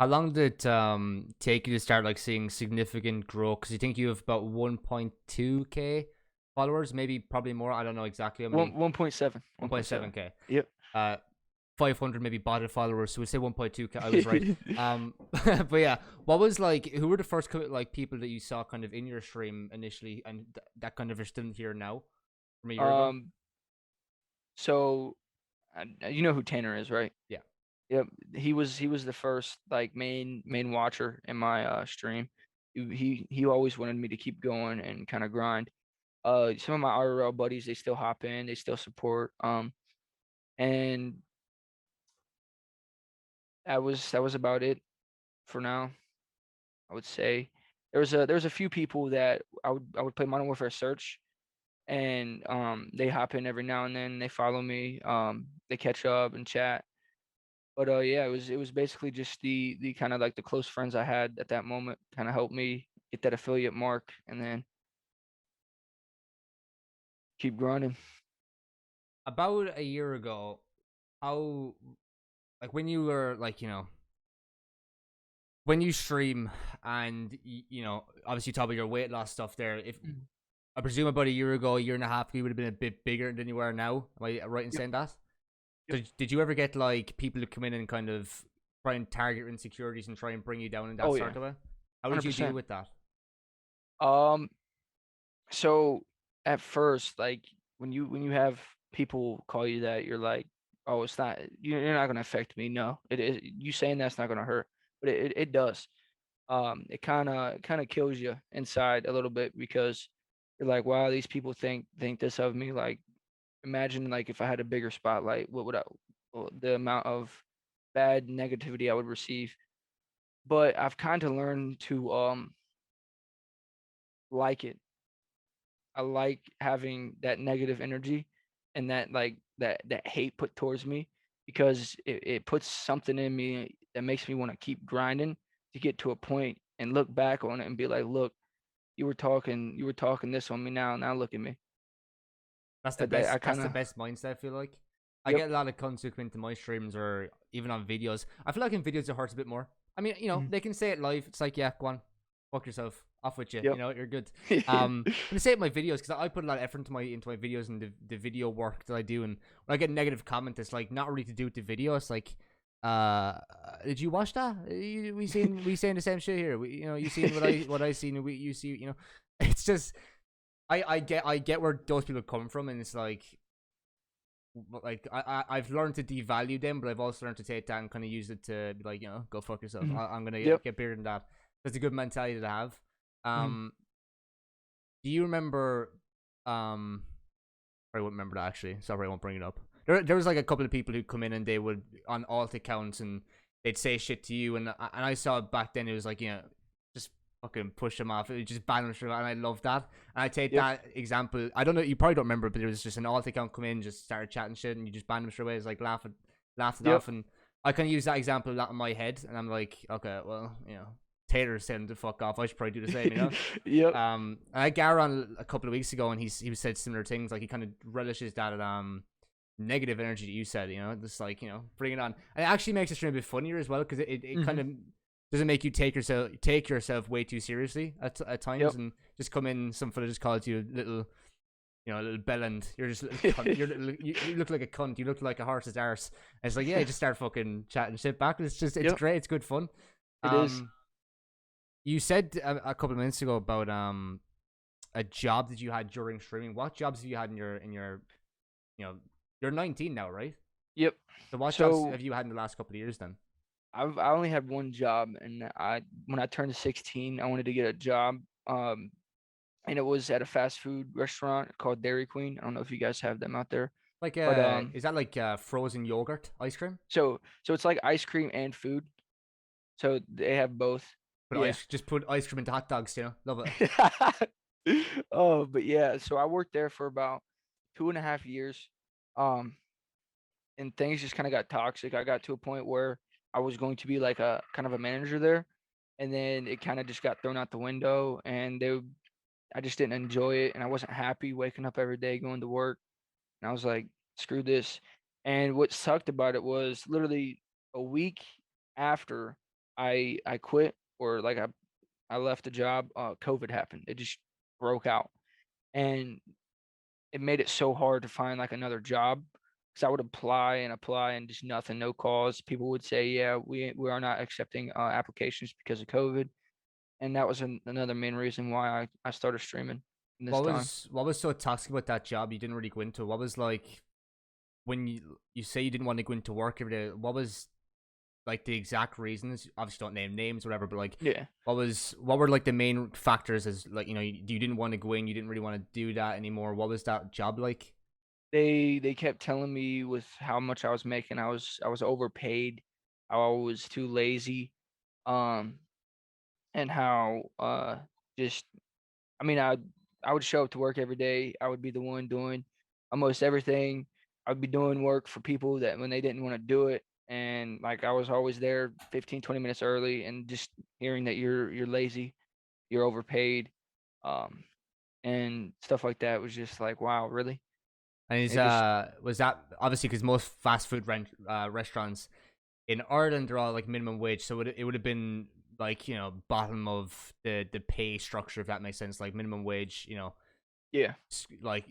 How long did it take you to start like seeing significant growth? Because you think you have about 1.2K followers, maybe probably more. I don't know exactly how One many. 1.7, 1.7. 1.7K. Yep. 500 maybe botted followers, so we say 1.2K. I was right. But yeah, what was like? Who were the first like people that you saw kind of in your stream initially, and that kind of are still here now from a year ago? um. So you know who Tanner is, right? Yeah. Yep. He was the first like main watcher in my stream. He always wanted me to keep going and kind of grind. Some of my RL buddies, they still hop in, they still support. And that was about it for now. I would say there was a few people that I would play Modern Warfare Search, and they hop in every now and then. They follow me. They catch up and chat. But yeah, it was basically just the kind of like the close friends I had at that moment kind of helped me get that affiliate mark, and then keep grinding. About a year ago, how like when you were like when you stream and obviously you talk about your weight loss stuff there. If Mhm. I presume about a year ago, a year and a half ago, you would have been a bit bigger than you are now. Am I right in Yep. saying that? Yep. Did you ever get like people who come in and kind of try and target your insecurities and try and bring you down in that Oh yeah, sort of way? How did you deal 100%. with that? Um, so at first, like when you have people call you that, you're like, oh, it's not you're not gonna affect me. No, it is you saying that's not gonna hurt, but it does. It kind of kills you inside a little bit because you're like, wow, these people think this of me. Like, imagine like if I had a bigger spotlight, what would I, well, the amount of bad negativity I would receive. But I've kind of learned to like it. I like having that negative energy and that like that hate put towards me because it puts something in me that makes me want to keep grinding to get to a point and look back on it and be like, look, you were talking this on me now look at me. That's the That I best. That's kind the of best mindset. I feel like I yep. get a lot of cunts who come into my streams or even on videos. I feel like in videos it hurts a bit more. I mean, Mhm. they can say it live. It's like, yeah, go on, fuck yourself, off with you. Yep. You're good. When I say it in my videos, because I put a lot of effort into my videos and the video work that I do, and when I get negative comment, it's like not really to do with the video. It's like, did you watch that? We saying the same shit here. You seen what I seen. You see, it's just I get where those people come from, and it's like I've learned to devalue them, but I've also learned to take that and kind of use it to be like, go fuck yourself. Mhm. I'm gonna Yep. get bigger than that. That's a good mentality to have. Mhm. Um, do you remember? I won't remember that actually. Sorry, I won't bring it up. There was like a couple of people who come in and they would on alt accounts and they'd say shit to you, and I saw it back then. It was like, just fucking push them off. It was just ban them straight, and I love that. And I take Yep. that example. I don't know. You probably don't remember, but it was just an alt account come in, just started chatting shit, and you just ban them straight away. It's like laugh it Yep. off, and I kind of use that example a lot in my head, and I'm like, okay, well, Taylor's saying to fuck off. I should probably do the same. Yep. And I got on a couple of weeks ago, and he was said similar things. Like he kind of relishes that negative energy that you said. Just like bring it on. And it actually makes the stream a bit funnier as well because it kind Mhm. of doesn't make you take yourself way too seriously at times, Yep. and just come in. Some fella just calls you a little bellend. You're just a little cunt. You look like a cunt. You look like a horse's arse. And it's like, yeah, just start fucking chatting shit back. It's Yep. great. It's good fun. It is. Um, you said a couple of minutes ago about a job that you had during streaming. What jobs have you had in your you know you're 19 now, right? Yep. So what jobs So have you had in the last couple of years then? I only had one job, and when I turned 16, I wanted to get a job. And it was at a fast food restaurant called Dairy Queen. I don't know if you guys have them out there, Like but is that like frozen yogurt ice cream? so it's like ice cream and food. So they have both. Put Yeah. ice just put ice cream into hot dogs, love it. Oh, but yeah. So I worked there for about 2.5 years. Um, and things just kind of got toxic. I got to a point where I was going to be like a kind of a manager there, and then it kind of just got thrown out the window, and I just didn't enjoy it, and I wasn't happy waking up every day going to work, and I was like, screw this. And what sucked about it was literally a week after I quit or like I left the job, COVID happened. It just broke out, and it made it so hard to find like another job because I would apply and just nothing, no calls. People would say, "Yeah, we are not accepting applications because of COVID," and that was another main reason why I started streaming in this time. What was so toxic about that job you didn't really go into? What was like when you say you didn't want to go into work every day? What was like the exact reasons? Obviously, don't name names, or whatever. But like, Yeah, what were like the main factors? As like you didn't want to go in, you didn't really want to do that anymore. What was that job like? they kept telling me with how much I was making, I was overpaid, I was too lazy, um, and how just I mean, I would show up to work every day. I would be the one doing almost everything. I'd be doing work for people that when they didn't want to do it, and like I was always there 15, 20 minutes early, and just hearing that you're lazy, you're overpaid, um, and stuff like that was just like, wow, really? And is It just was that obviously because most fast food restaurants in Ireland are all like minimum wage, so it would have been like bottom of the pay structure, if that makes sense, like minimum wage. Yeah. Like,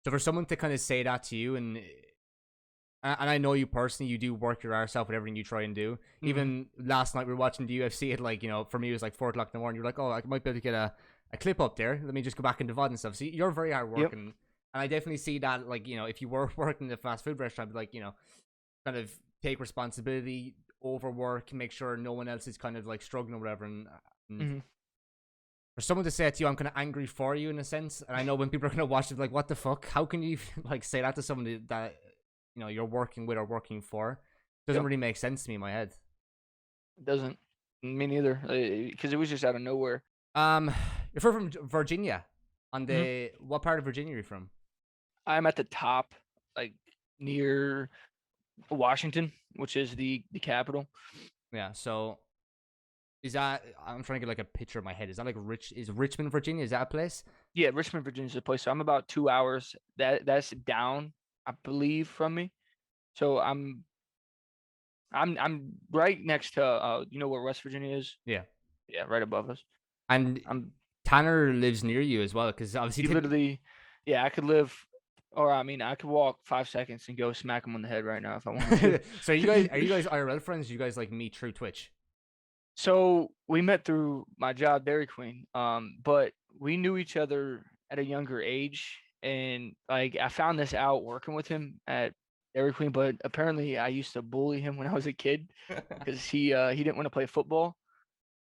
so for someone to kind of say that to you, and I know you personally, you do work your arse off with everything you try and do. Hmm. Even last night we were watching the UFC at like, for me it was like 4 o'clock in the morning. You're like, oh, I might be able to get a clip up there. Let me just go back into VOD and stuff. So you're very hard Yep. working. And I definitely see that, like, if you were working in a fast food restaurant, like, kind of take responsibility, overwork, make sure no one else is kind of like struggling or whatever. And Hmm. for someone to say it to you, I'm kind of angry for you in a sense. And I know when people are gonna watch it, like, what the fuck? How can you like say that to somebody that you're working with or working for? Doesn't Yep. really make sense to me in my head. It doesn't. Me neither. Because it was just out of nowhere. Um, you're from Virginia. On Hmm. the what part of Virginia are you from? I'm at the top, like near Washington, which is the capital. Yeah. So is that? I'm trying to get like a picture of my head. Is that like Is Richmond, Virginia? Is that a place? Yeah, Richmond, Virginia is the place. So I'm about 2 hours. That's down, I believe, from me. So I'm right next to you know where West Virginia is? Yeah. Yeah, right above us. And I'm Tanner lives near you as well, because obviously, you literally, yeah, I could live, or I mean, I could walk 5 seconds and go smack him on the head right now if I wanted so are you guys IRL friends? You guys like meet through Twitch? So we met through my job, Dairy Queen. But we knew each other at a younger age, and like I found this out working with him at Dairy Queen. But apparently, I used to bully him when I was a kid because he didn't want to play football.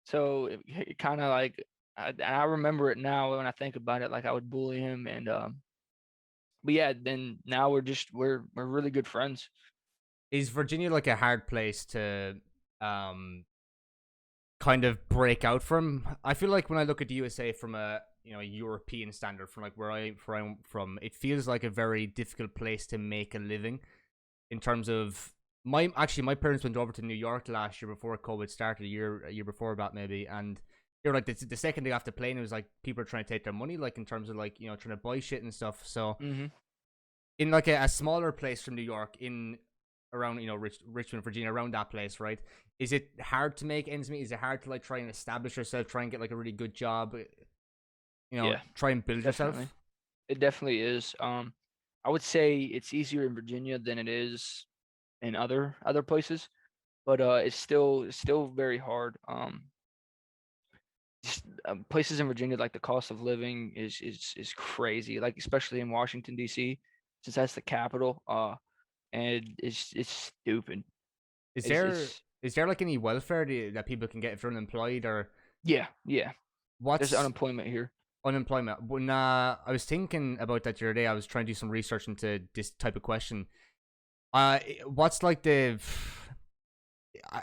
So it kind of like, and I remember it now when I think about it. Like I would bully him, and but yeah, then now we're really good friends. Is Virginia like a hard place to um kind of break out from? I feel like when I look at the USA from a European standard, from like where I'm from, it feels like a very difficult place to make a living in terms of my parents went over to New York last year before COVID started, a year before that maybe, and they were like the second day off the plane, it was like people are trying to take their money, like in terms of like trying to buy shit and stuff. So Hmm. in like a smaller place from New York, in around Richmond, Virginia, around that place, right? Is it hard to make ends meet? Is it hard to like try and establish yourself, try and get like a really good job, Yeah, try and build definitely. yourself? It definitely is. I would say it's easier in Virginia than it is in other places, but it's still very hard. Just, places in Virginia, like the cost of living is crazy. Like especially in Washington D.C., since that's the capital. And it's stupid. Is It's there it's is there like any welfare that people can get if they're unemployed, or yeah. There's what's unemployment here. unemployment? When I was thinking about that the other day, I was trying to do some research into this type of question. What's like the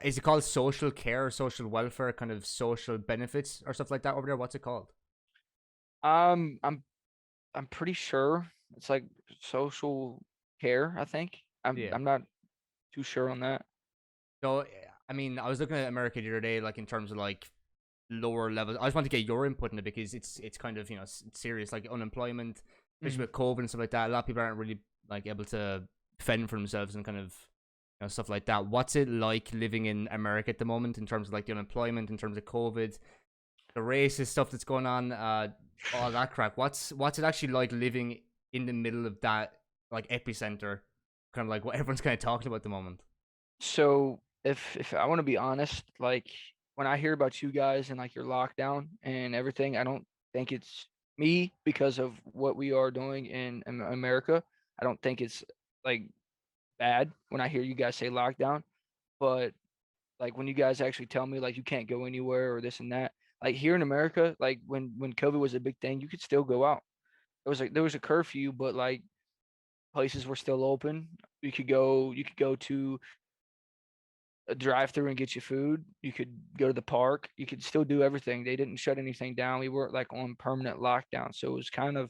is it called social care or social welfare, kind of social benefits or stuff like that over there? What's it called? Um, I'm I'm pretty sure it's like social care. I think Yeah. I'm not too sure on that. So I mean, I was looking at America the other day, like in terms of like lower levels. I just want to get your input in it because it's kind of serious, like unemployment, especially Hmm. with COVID and stuff like that. A lot of people aren't really like able to fend for themselves and kind of stuff like that. What's it like living in America at the moment in terms of like the unemployment, in terms of COVID, the racist stuff that's going on, all that crap? What's it actually like living in the middle of that like epicenter, kind of like what everyone's kind of talking about at the moment? So if I want to be honest, like when I hear about you guys and like your lockdown and everything, I don't think it's me because of what we are doing in America. I don't think it's like bad when I hear you guys say lockdown, but like when you guys actually tell me like you can't go anywhere or this and that, like here in America, like when COVID was a big thing, you could still go out. There was a curfew, but like places were still open. You could go to a drive-through and get you food. You could go to the park. You could still do everything. They didn't shut anything down. We weren't like on permanent lockdown, so it's kind of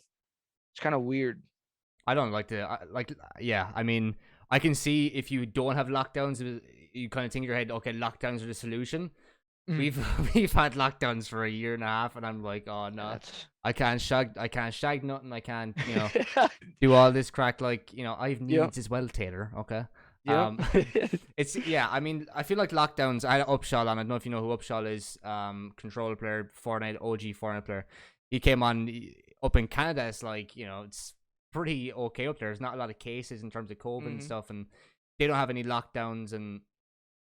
weird. I don't like to yeah. I mean, I can see if you don't have lockdowns, you kind of think in your head, okay, lockdowns are the solution. Mm. We've we've had lockdowns for a year and a half, and I'm like, oh And no, that's I can't shag nothing. I can't do all this crack. Like I've yep, needs as well, Taylor. Okay. yep. Um, it's yeah. I mean, I feel like lockdowns. I had Upshaw on. I don't know if you know who Upshaw is. Control player, Fortnite OG Fortnite player. He came on. up in Canada, it's like, it's pretty okay up there. There's not a lot of cases in terms of COVID and Hmm. stuff, and they don't have any lockdowns. And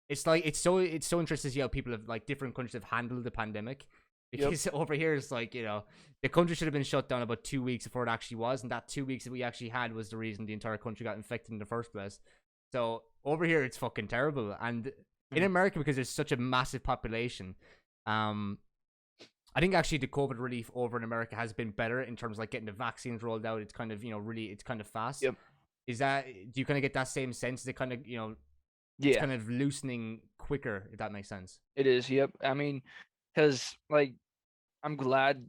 it's like it's so interesting to see how people have, like, different countries have handled the pandemic. Yep. Because over here it's like, the country should have been shut down about 2 weeks before it actually was, and that 2 weeks that we actually had was the reason the entire country got infected in the first place. So over here it's fucking terrible. And in Mm. America, because there's such a massive population, um I think actually the COVID relief over in America has been better in terms of, like, getting the vaccines rolled out. It's kind of, really, it's kind of fast. Yep. Is that, do you kind of get that same sense? Is it kind of, it's Yeah, kind of loosening quicker, if that makes sense? it is. Yep. I mean, because like I'm glad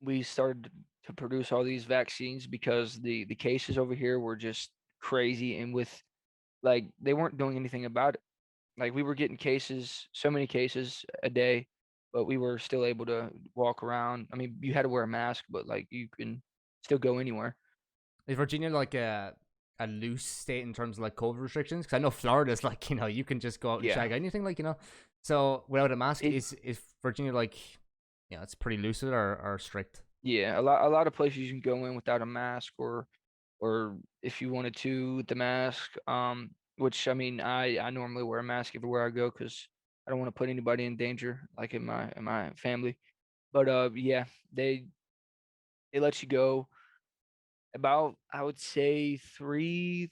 we started to produce all these vaccines because the cases over here were just crazy, and with like they weren't doing anything about it. Like we were getting cases, so many cases a day, but we were still able to walk around. I mean, you had to wear a mask, but like you can still go anywhere. Is Virginia like a loose state in terms of, like, COVID restrictions? Because I know Florida's like, you can just go out and Yeah. shag anything, like, So without a mask, It is Virginia like, it's pretty loose with it, or strict? yeah, a lot of places you can go in without a mask, or if you wanted to with the mask, which I mean, I normally wear a mask everywhere I go because I don't want to put anybody in danger, like in my family. But yeah, they let you go about, I would say, 3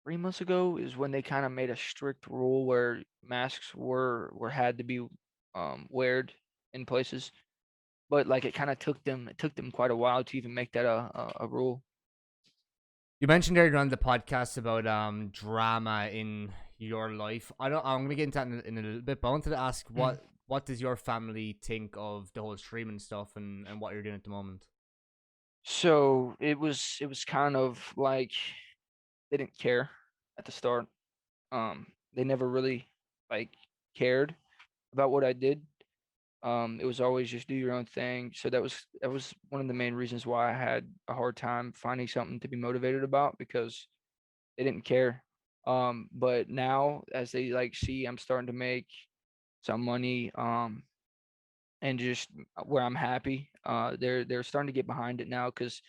months ago is when they kind of made a strict rule where masks were had to be weared in places. But like it took them quite a while to even make that a rule. You mentioned earlier on the podcast about drama in your life. I'm gonna get into that in a little bit, but I wanted to ask, Mm. what does your family think of the whole streaming stuff, and what you're doing at the moment? So it was kind of like they didn't care at the start. They never really like cared about what I did. It was always just do your own thing. So that was one of the main reasons why I had a hard time finding something to be motivated about because they didn't care. But now as they like see I'm starting to make some money, and just where I'm happy, they're starting to get behind it now because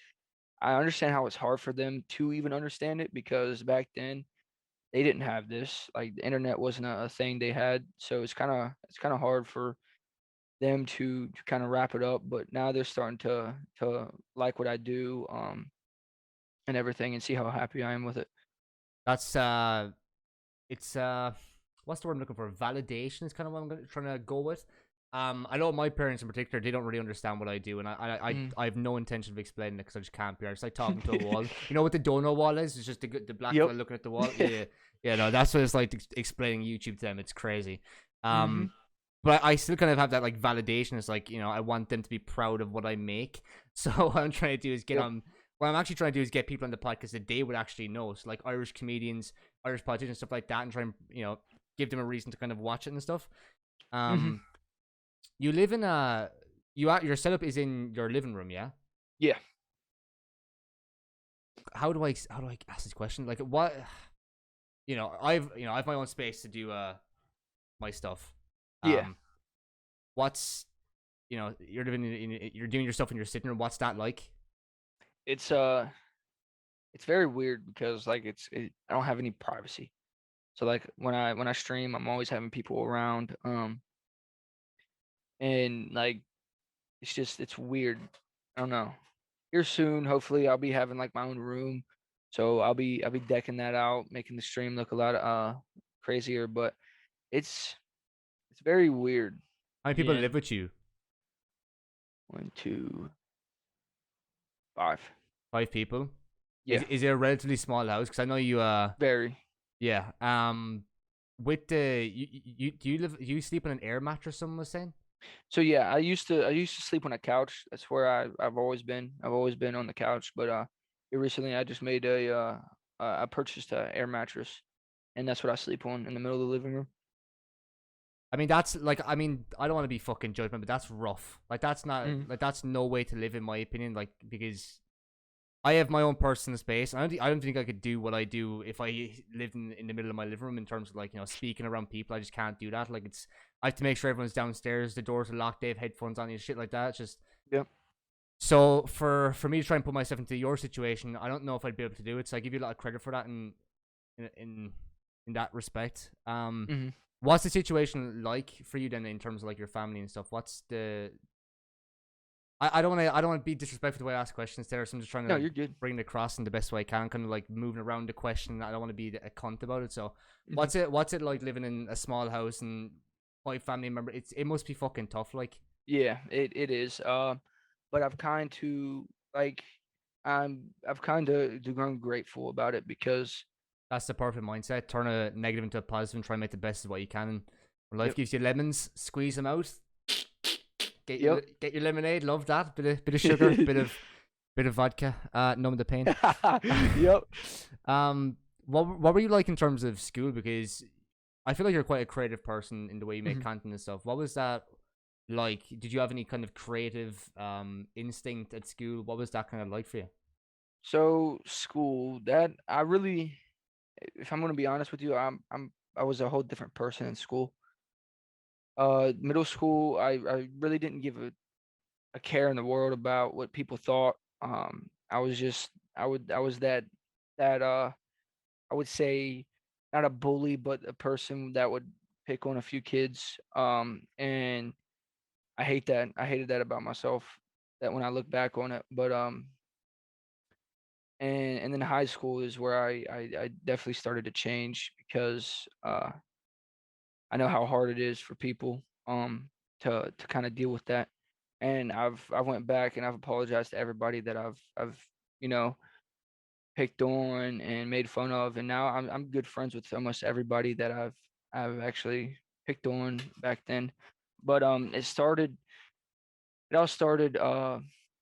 I understand how it's hard for them to even understand it because back then they didn't have this. Like the internet wasn't a thing they had, so it's kind of hard for them to kind of wrap it up. But now they're starting to like what I do, and everything, and see how happy I am with it. That's it's what's the word I'm looking for? Validation is kind of what trying to go with. I know my parents in particular, they don't really understand what I do, and Mm. I have no intention of explaining it because I just can't be. It's like talking to a wall. You know what the donut wall is? It's just the black Yep. fella looking at the wall. Yeah, yeah. No, that's what it's like explaining YouTube to them. It's crazy. Mhm. Um, but I still kind of have that, like, validation. It's like, I want them to be proud of what I make. So what I'm trying to do is get Yep. on. What I'm actually trying to do is get people on the podcast that they would actually know, so like Irish comedians, Irish politicians, stuff like that, and try and, give them a reason to kind of watch it and stuff. Mhm. Um, you live in a your setup is in your living room, yeah? Yeah. How do I ask this question? Like, what, I've my own space to do my stuff. Yeah. Um, what's you're living you're doing your stuff in your sitting room. What's that like? It's it's very weird because like I don't have any privacy. So like when I stream, I'm always having people around, and like it's weird. I don't know. Here soon, hopefully, I'll be having like my own room, so I'll be decking that out, making the stream look a lot crazier. But it's very weird. How many people Yeah. live with you? One, two, five. 5 people. Is Yeah. is it a relatively small house? Because I know you Very. yeah. With the you sleep on an air mattress? Someone was saying. So yeah, I used to sleep on a couch. That's where I've always been. I've always been on the couch. But here recently I just made I purchased a air mattress, and that's what I sleep on in the middle of the living room. I mean, that's like, I don't want to be fucking judgment, but that's rough. Like, that's not, Mm. like, that's no way to live, in my opinion. Like, because I have my own personal space. I don't think I could do what I do if I lived in the middle of my living room in terms of, like, speaking around people. I just can't do that. Like, I have to make sure everyone's downstairs, the doors are locked, they have headphones on and shit like that. It's just, Yep. So for me to try and put myself into your situation, I don't know if I'd be able to do it. So I give you a lot of credit for that in in, in that respect. Hmm. What's the situation like for you then in terms of like your family and stuff? What's the I don't want to be disrespectful the way I ask questions there, so I'm just trying No, to you're good. bring it across in the best way I can, kind of like moving around the question. I don't want to be a cunt about it. So Hmm. what's it like living in a small house and five family member? It must be fucking tough. Like Yeah, it is. But I've kind to like I've kind of grown grateful about it because that's the perfect mindset. Turn a negative into a positive and try and make the best of what you can. And when life yep, gives you lemons, squeeze them out. yep. Get your lemonade. Love that. Bit of sugar. Bit of vodka. Numb the pain. Yep. um, what were you like in terms of school? Because I feel like you're quite a creative person in the way you make Mhm. content and stuff. What was that like? Did you have any kind of creative instinct at school? What was that kind of like for you? So school that I really, if I'm gonna be honest with you, I was a whole different person in school. Middle school, I really didn't give a care in the world about what people thought. I was just I was that I would say not a bully, but a person that would pick on a few kids. And I hate that. I hated that about myself. That when I look back on it, but and then high school is where I definitely started to change because I know how hard it is for people to kind of deal with that. And I went back and I've apologized to everybody that I've you know picked on and made fun of, and now I'm good friends with almost everybody that I've actually picked on back then. But it all started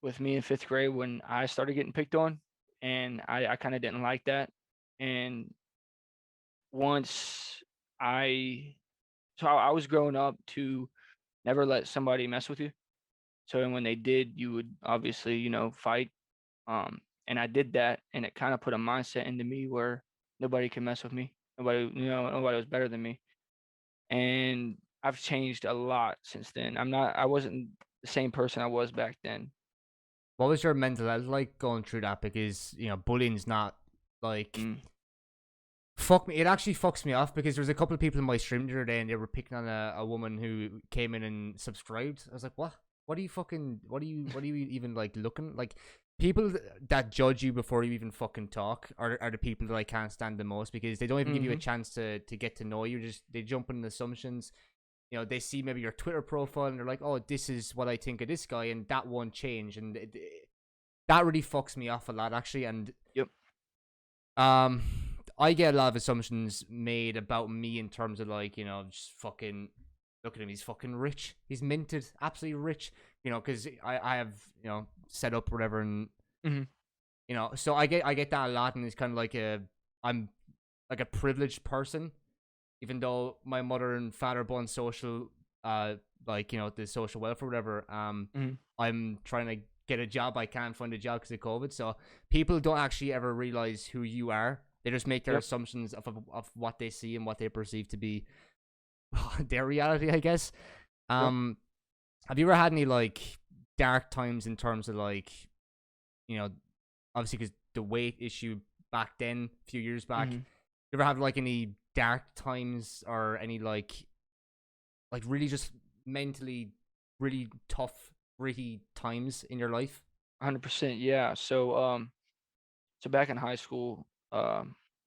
with me in fifth grade when I started getting picked on, and I kind of didn't like that. And once I I was growing up to never let somebody mess with you. So and when they did, you would obviously fight. And I did that, and it kind of put a mindset into me where nobody can mess with me. Nobody was better than me. And I've changed a lot since then. I wasn't the same person I was back then. What was your mental health like going through that? Because bullying's not like Mm, fuck me. It actually fucks me off because there was a couple of people in my stream the other day and they were picking on a woman who came in and subscribed. I was like, what? What are you fucking? What are you even like looking like? People that judge you before you even fucking talk are the people that I can't stand the most because they don't even give you a mhm. chance to get to know you. Just they jump in assumptions. They see maybe your Twitter profile and they're like, oh, this is what I think of this guy, and that won't change, and that really fucks me off a lot actually. And Yep. um, I get a lot of assumptions made about me in terms of like, just fucking look at him. He's fucking rich. He's minted, absolutely rich. Because I have set up whatever, and Mhm. so I get that a lot, and it's kind of like I'm like a privileged person, even though my mother and father both on social, like the social welfare, whatever. Mhm. I'm trying to get a job. I can't find a job because of COVID. So people don't actually ever realize who you are. They just make their Yep. assumptions of what they see and what they perceive to be their reality, I guess. Yep. Um, have you ever had any like dark times in terms of like, you know, obviously because the weight issue back then, a few years back, Mhm. you ever have like any dark times or any like really just mentally really tough, gritty times in your life? 100%. Yeah. So back in high school,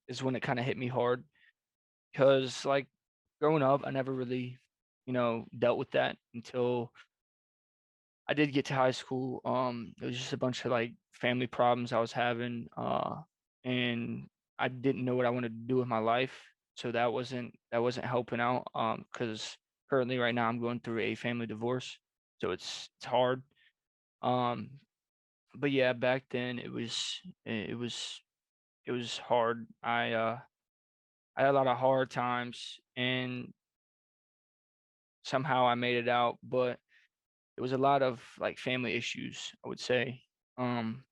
is when it kind of hit me hard because like growing up, I never really, dealt with that until I did get to high school. It was just a bunch of like family problems I was having, and I didn't know what I wanted to do with my life. So that wasn't helping out. Because currently right now I'm going through a family divorce, so it's hard. Um, but yeah, back then it was hard. I had a lot of hard times, and somehow I made it out, but it was a lot of like family issues, I would say. Um,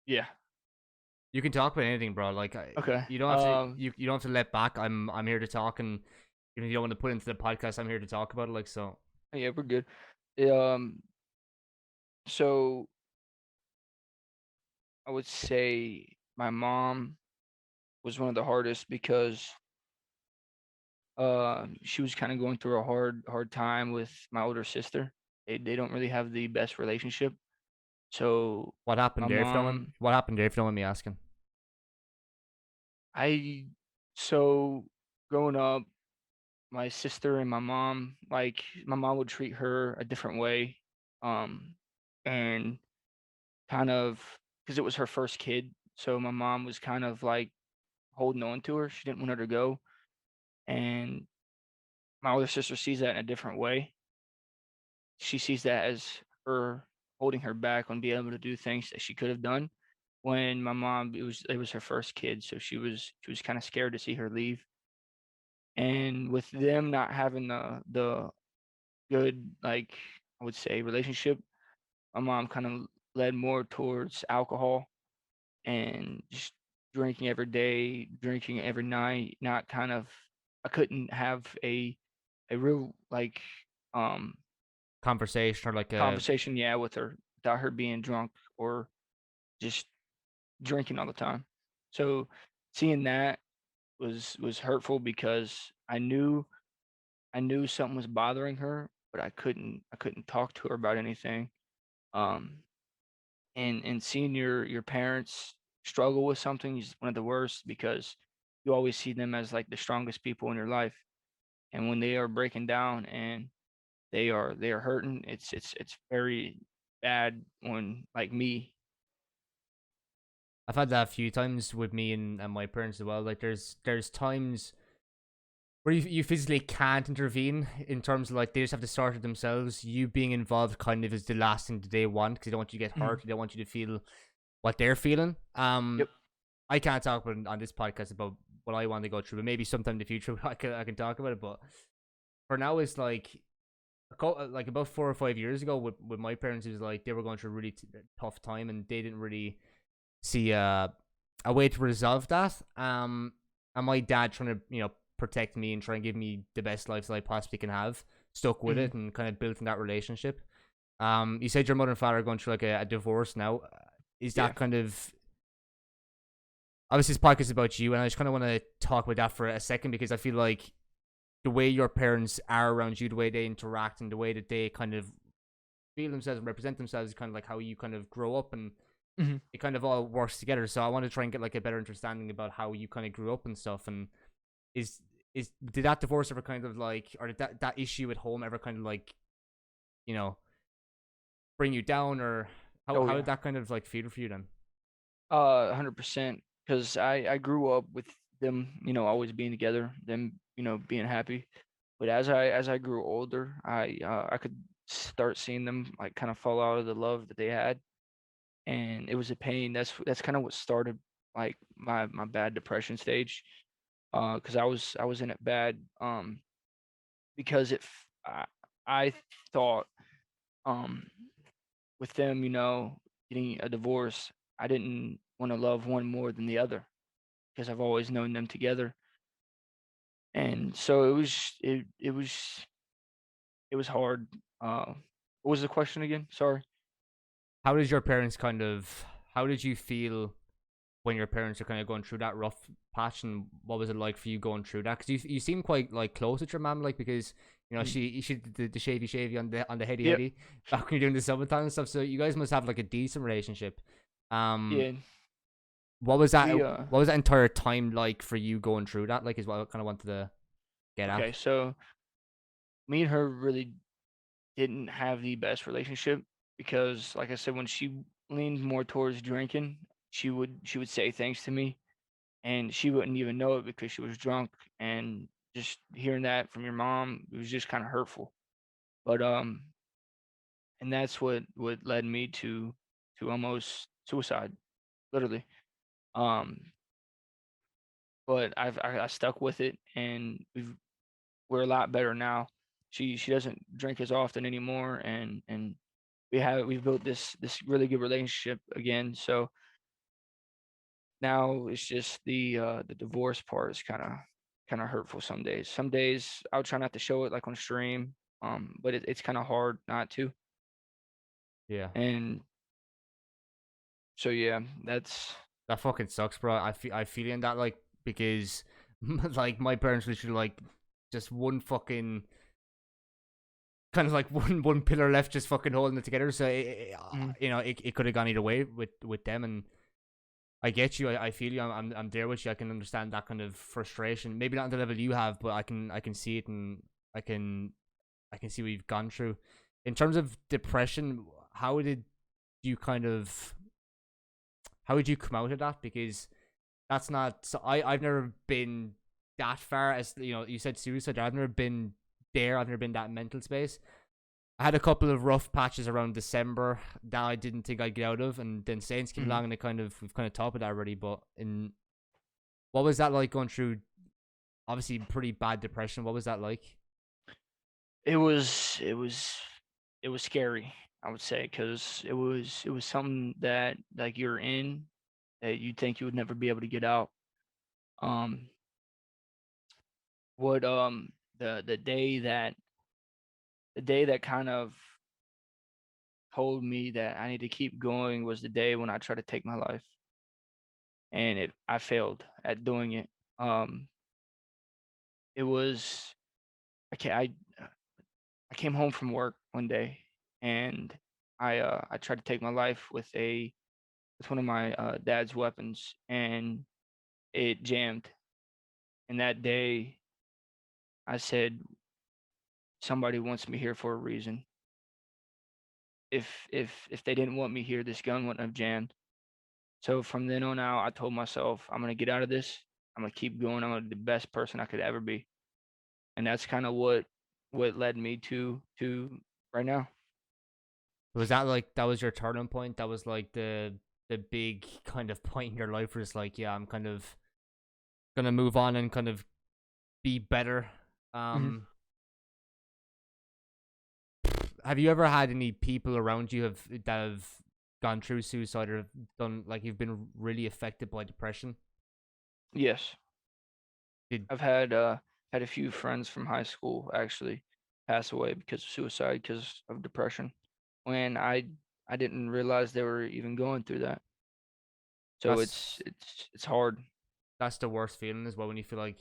yeah. You can talk about anything, bro. Like Okay. you don't have to you don't have to let back. I'm here to talk, and if you don't want to put it into the podcast, I'm here to talk about it. Like so. Yeah, we're good. Um, So I would say my mom was one of the hardest because she was kind of going through a hard time with my older sister. They don't really have the best relationship. So What my happened there? If you don't mind, mom, what happened there? If you don't mind me asking. I so growing up, my sister and my mom, like my mom would treat her a different way, and kind of because it was her first kid. So my mom was kind of like holding on to her. She didn't want her to go, and my older sister sees that in a different way. She sees that as her holding her back on being able to do things that she could have done. When my mom, it was her first kid, so she was kind of scared to see her leave. And with them not having the good, like I would say, relationship, my mom kind of led more towards alcohol and just drinking every day, drinking every night. Not kind of, I couldn't have a real like um Conversation or like a conversation, yeah, with her without her being drunk or just drinking all the time. So seeing that was hurtful because I knew something was bothering her, but I couldn't talk to her about anything. Um, and seeing your parents struggle with something is one of the worst because you always see them as like the strongest people in your life, and when they are breaking down and they are hurting, it's very bad when like me. I've had that a few times with me and my parents as well. Like there's times where you physically can't intervene in terms of like they just have to sort it themselves. You being involved kind of is the last thing that they want because they don't want you to get Mhm. hurt. They don't want you to feel what they're feeling. Yep. I can't talk about on this podcast about what I want to go through, but maybe sometime in the future I can talk about it. But for now, it's like like about 4 or 5 years ago with my parents, it was like they were going through a really tough time and they didn't really see a way to resolve that. And my dad trying to protect me and try and give me the best lifestyle I possibly can have, stuck with Mhm. it and kind of built in that relationship. You said your mother and father are going through like a divorce now. Is Yeah. that kind of obviously this podcast is about you, and I just kind of want to talk about that for a second because I feel like the way your parents are around you, the way they interact, and the way that they kind of feel themselves and represent themselves is kind of like how you kind of grow up and Mhm. it kind of all works together. So I want to try and get like a better understanding about how you kind of grew up and stuff. And is did that divorce ever kind of like, or did that issue at home ever kind of like, you know, bring you down, or Oh how yeah. did that kind of like feel for you then? 100%. Because I grew up with them, always being together, them, being happy. But as I grew older, I could start seeing them like kind of fall out of the love that they had, and it was a pain. That's kind of what started like my bad depression stage. Because I was in it bad. Because I thought um with them, getting a divorce, I didn't want to love one more than the other because I've always known them together. And so it was hard. What was the question again? Sorry. How did your parents kind of, how did you feel when your parents are kind of going through that rough patch, and what was it like for you going through that? Because you seem quite like close with your mom, like because Mm. she did the shavy on the heady Yep. heady back when you're doing the subathon and stuff. So you guys must have like a decent relationship. Um, Yeah. what was that? We What was that entire time like for you going through that? Like, is what I kind of wanted to get at. okay, so me and her really didn't have the best relationship because like I said, when she leaned more towards drinking, she would say things to me and she wouldn't even know it because she was drunk, and just hearing that from your mom, it was just kind of hurtful. But and that's what led me to almost suicide, literally. Um, but I stuck with it, and we're a lot better now. She doesn't drink as often anymore, and we've built this really good relationship again. So now it's just the divorce part is kind of hurtful some days. Some days I'll try not to show it like on stream, but it's kind of hard not to. Yeah. And so yeah, that's That fucking sucks, bro. I feel in that, like, because like my parents literally like just one fucking kind of like one pillar left, just fucking holding it together. So mm, you know, it could have gone either way with them. And I get you. I feel you. I'm there with you. I can understand that kind of frustration. Maybe not on the level you have, but I can see it, and I can I can see what you've gone through. In terms of depression, how did you kind of how would you come out of that? Because that's not. So I've never been that far, as you know. You said suicide. I've never been there. I've never been that mental space. I had a couple of rough patches around December that I didn't think I'd get out of, and then Saints came mm. along, and we've kind of talked about that already. But in what was that like going through? Obviously, pretty bad depression. What was that like? It was scary, I would say, because it was something that like you're in that you think you would never be able to get out. Um, what the day that kind of told me that I need to keep going was the day when I tried to take my life, and I failed at doing it. Um, it was I ca I came home from work one day, and I tried to take my life with one of my dad's weapons, and it jammed. And that day, I said, "Somebody wants me here for a reason. If they didn't want me here, this gun wouldn't have jammed." So from then on out, I told myself, "I'm gonna get out of this. I'm gonna keep going. I'm gonna be the best person I could ever be." And that's kind of what led me to right now. Was that like that was your turning point? That was like the big kind of point in your life where it's like, yeah, I'm kind of gonna move on and kind of be better. Mhm. Um, have you ever had any people around you that have gone through suicide or have done like you've been really affected by depression? Yes. Did I've had a few friends from high school actually pass away because of suicide, because of depression, when I didn't realize they were even going through that. So that's it's hard. that's the worst feeling as well when you feel like,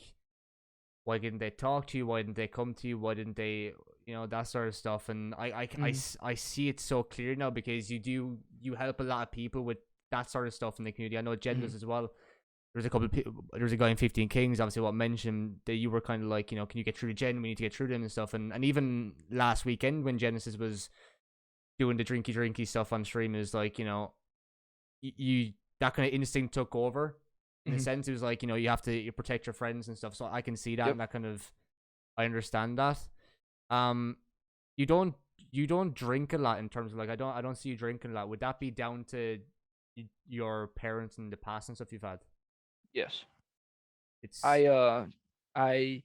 why didn't they talk to you? Why didn't they come to you? Why didn't they, you know, that sort of stuff? And Mhm, I see it so clear now because you help a lot of people with that sort of stuff in the community. I know Jen mhm, does as well. There's a couple of people, there's a guy in 15 Kings, obviously, what mentioned that you were kind of like, you know, can you get through to Jen? We need to get through to him and stuff. And even last weekend when Genesis was doing the drinky stuff on stream, is like, you know, you that kind of instinct took over in a mhm. sense. It was like, you know, you protect your friends and stuff. So I can see that, Yep. and that kind of, I understand that. Um, you don't you don't drink a lot in terms of like, I don't see you drinking a lot. Would that be down to your parents in the past and stuff you've had? Yes. It's I I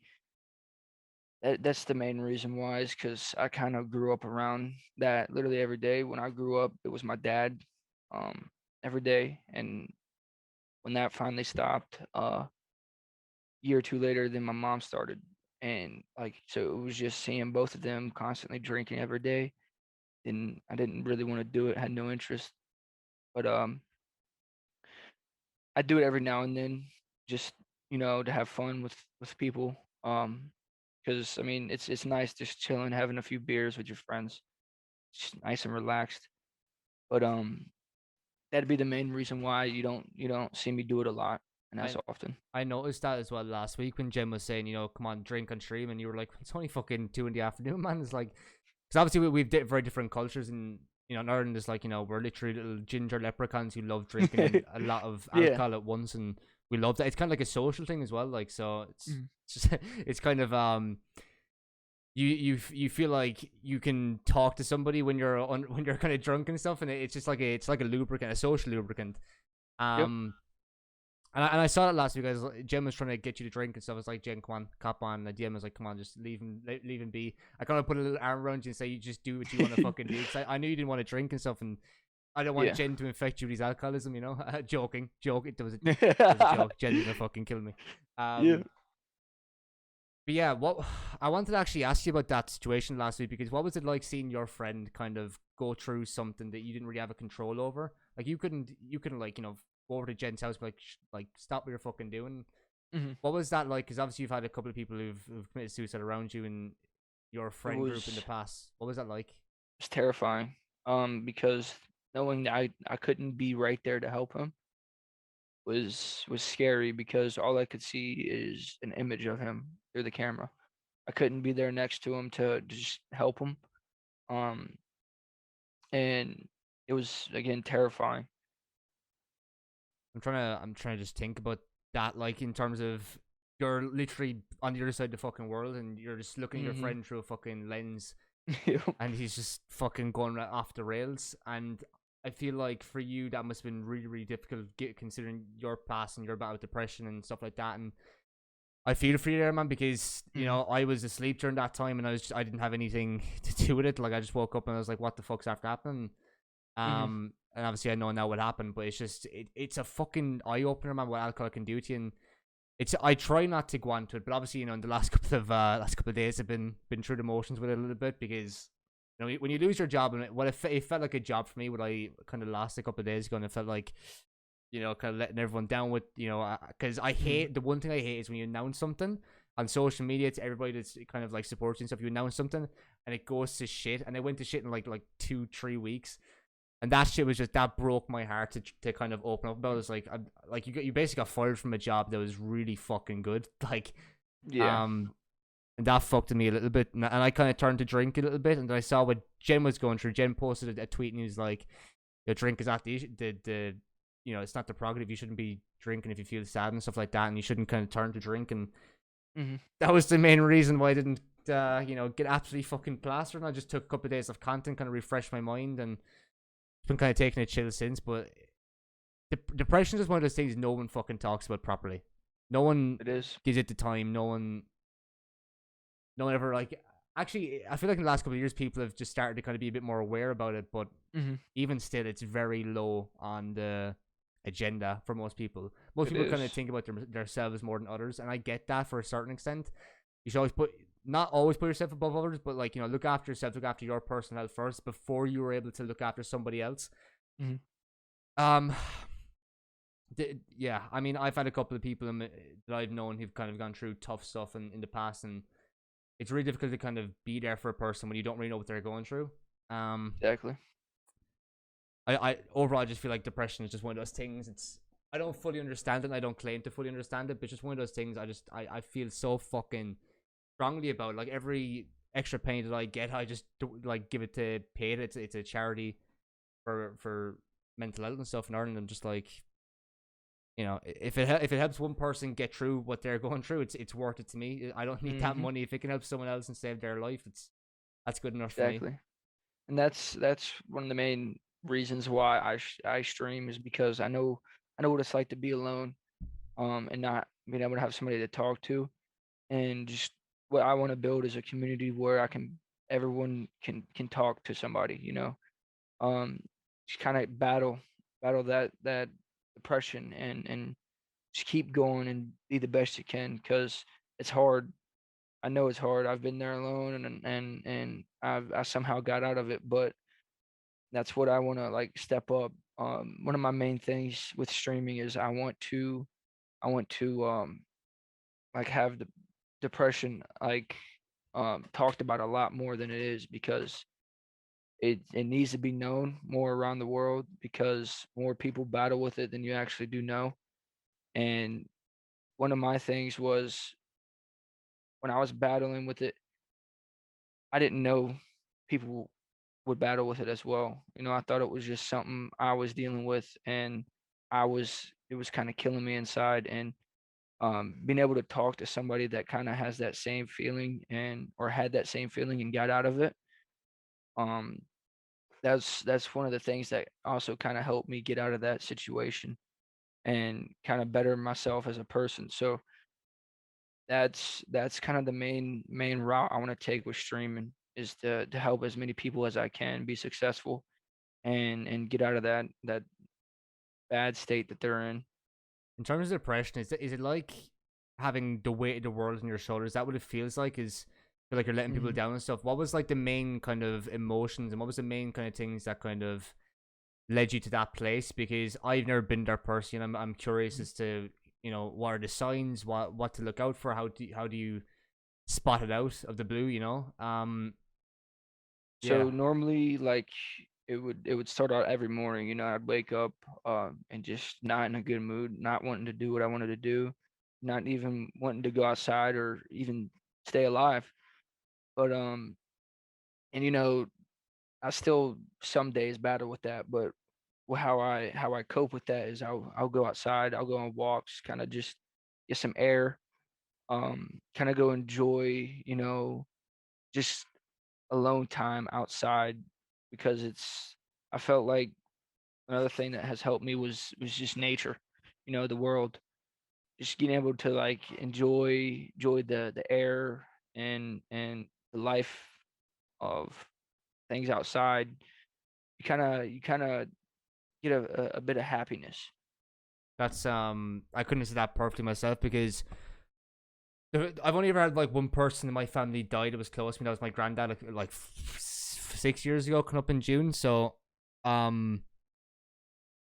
that's the main reason why, is because I kind of grew up around that literally every day. When I grew up, it was my dad, um, every day, and when that finally stopped, year or two later, then my mom started, and like so it was just seeing both of them constantly drinking every day, and I didn't really want to do it, had no interest, but I do it every now and then, just to have fun with people, because I mean it's nice just chilling, having a few beers with your friends, just nice and relaxed. But that'd be the main reason why you don't see me do it a lot and as I often. I noticed that as well last week when Jen was saying, you know, come on, drink on stream, and you were like, it's only fucking 2 in the afternoon, man. It's like, because obviously we've very different cultures, and you know, in Ireland is like, you know, we're literally little ginger leprechauns who love drinking and a lot of Yeah. alcohol at once, and we love that. It's kind of like a social thing as well, like so. Mhm. It's just, it's kind of you feel like you can talk to somebody when you're when you're kind of drunk and stuff, and it's just like it's like a lubricant, a social lubricant. Yep. Um, and I saw it last week. Jen was trying to get you to drink and stuff. I was like, Jen, come on, cop on. And the DM was like, come on, just leave him be. I kind of put a little arm around you and say, you just do what you want to fucking do. Because I knew you didn't want to drink and stuff, and I don't want Yeah. Jen to infect you with his alcoholism. You know, joking, joke. It was a joke. Jen didn't fucking kill me. Yeah. Um, But yeah, what I wanted to actually ask you about that situation last week, because what was it like seeing your friend kind of go through something that you didn't really have a control over? Like you couldn't like go over to Jen's house, like like stop what you're fucking doing. Hmm. What was that like? Because obviously you've had a couple of people who've committed suicide around you in your It friend group in the was past. What was that like? it's terrifying. Because knowing that I couldn't be right there to help him was scary because all I could see is an image of him through the camera. I couldn't be there next to him to just help him. Um, and it was again terrifying. I'm trying to just think about that, like in terms of you're literally on the other side of the fucking world and you're just looking at your Hmm. friend through a fucking lens Yep. and he's just fucking going right off the rails. And I feel like for you that must have been really, really difficult considering your past and your battle with depression and stuff like that. And I feel for you there, man, because Mhm. I was asleep during that time and I didn't have anything to do with it. Like I just woke up and I was like, what the fuck's after happening? Mhm. And obviously I know now what happened, but it's just it's a fucking eye opener, man. What alcohol can do to you, and it's I try not to go on to it, but obviously in the last couple of days I've been through the motions with it a little bit because when you lose your job, and it felt like a job for me. What I kind of lost a couple of days ago, and it felt like kind of letting everyone down with because I Mhm. hate the one thing I hate is when you announce something on social media to everybody that's kind of like supports you and stuff. You announce something and it goes to shit, and it went to shit in like 2-3 weeks, and that shit was just that broke my heart to kind of open up about. It was like you basically got fired from a job that was really fucking good, like Yeah. um, and that fucked me a little bit, and I kind of turned to drink a little bit, and then I saw what Jen was going through. Jen posted a tweet and he was like, "Your drink is not the it's not the prerogative. You shouldn't be drinking if you feel sad and stuff like that, and you shouldn't kind of turn to drink." And Mhm. that was the main reason why I didn't get absolutely fucking plastered. And I just took a couple of days of content, kind of refresh my mind, and been kind of taking a chill since. But depression is one of those things no one fucking talks about properly. No one It is. gives it the time. No one ever like. Actually, I feel like in the last couple of years, people have just started to kind of be a bit more aware about it. But Mhm. even still, it's very low on the agenda for most people. Most It people kind of is. think about themselves more than others, and I get that for a certain extent. You should always not always put yourself above others, but like look after yourself, look after your personal health first before you were able to look after somebody else. Mhm. Um, yeah, I mean, I've had a couple of people that I've known who've kind of gone through tough stuff in the past, and it's really difficult to kind of be there for a person when you don't really know what they're going through. Um, Exactly. I overall I just feel like depression is just one of those things. I don't fully understand it, and I don't claim to fully understand it, but it's just one of those things I feel so fucking strongly about. Like every extra penny that I get, I just like give it to pay it. It's a charity for mental health and stuff in Ireland. I'm just like, if it helps one person get through what they're going through, it's worth it to me. I don't need that Mhm. money. If it can help someone else and save their life, that's good enough for me. Exactly. And that's one of the main reasons why I stream is because I know what it's like to be alone, and not being able to have somebody to talk to, and just what I want to build is a community where everyone can talk to somebody, um, just kind of battle that depression and just keep going and be the best you can because it's hard. I know it's hard. I've been there alone and I somehow got out of it, but that's what I want to like step up. One of my main things with streaming is I want to like have the depression like talked about a lot more than it is because it needs to be known more around the world because more people battle with it than you actually do know. And one of my things was when I was battling with it, I didn't know people would battle with it as well. I thought it was just something I was dealing with and it was kind of killing me inside and being able to talk to somebody that kind of has that same feeling and or had that same feeling and got out of it. Um that's one of the things that also kind of helped me get out of that situation and kind of better myself as a person. So that's kind of the main route I want to take with streaming is to help as many people as I can be successful and get out of that bad state that they're in. In terms of depression, is it like? having the weight of the world on your shoulders? Is that what it feels like? Is feel like you're letting people Mhm. down and stuff? What was like the main kind of emotions, and what was the main kind of things that kind of led you to that place? Because I've never been there personally, and I'm curious as to, you know, what are the signs, what to look out for, how do you spot it out of the blue, you know? Yeah, So normally, like it would start out every morning. I'd wake up and just not in a good mood, not wanting to do what I wanted to do, not even wanting to go outside or even stay alive. But and I still some days battle with that, but how I cope with that is I'll go outside, I'll go on walks, kind of just get some air, kind of go enjoy, just alone time outside because I felt like another thing that has helped me was just nature, the world, just being able to like enjoy the air and the life of things outside. You kind of get a bit of happiness. that's I couldn't say that perfectly myself, because I've only ever had like one person in my family died. It was close to me. That was my granddad, like 6 years ago, coming up in June. So, um,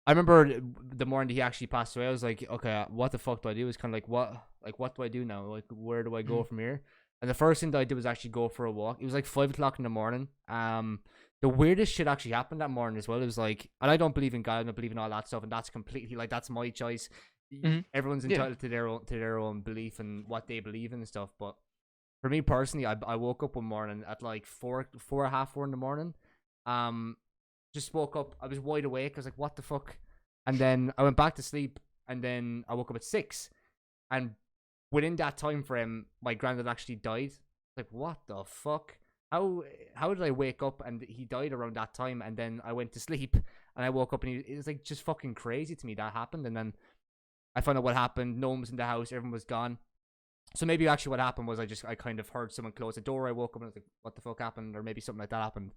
I remember the morning he actually passed away. I was like, okay, what the fuck do I do? It's kind of like what do I do now? Like, where do I go Mhm. from here? And the first thing that I did was actually go for a walk. It was like 5 o'clock in the morning. The weirdest shit actually happened that morning as well. It was like, and I don't believe in God, I don't believe in all that stuff, and that's completely like that's my choice. Mhm. Everyone's Yeah. entitled to their own belief and what they believe in and stuff. But for me personally, I woke up one morning at like four, half 4 in the morning. Um, just woke up. I was wide awake. I was like, what the fuck? And then I went back to sleep, and then I woke up at 6. And within that time frame, my granddad actually died. Like, what the fuck? How how did I wake up and he died around that time? And then I went to sleep and I woke up and it was like just fucking crazy to me that happened. And then I found out what happened. No one was in the house. Everyone was gone. So maybe actually what happened was I kind of heard someone close the door. I woke up and I was like, what the fuck happened? Or maybe something like that happened.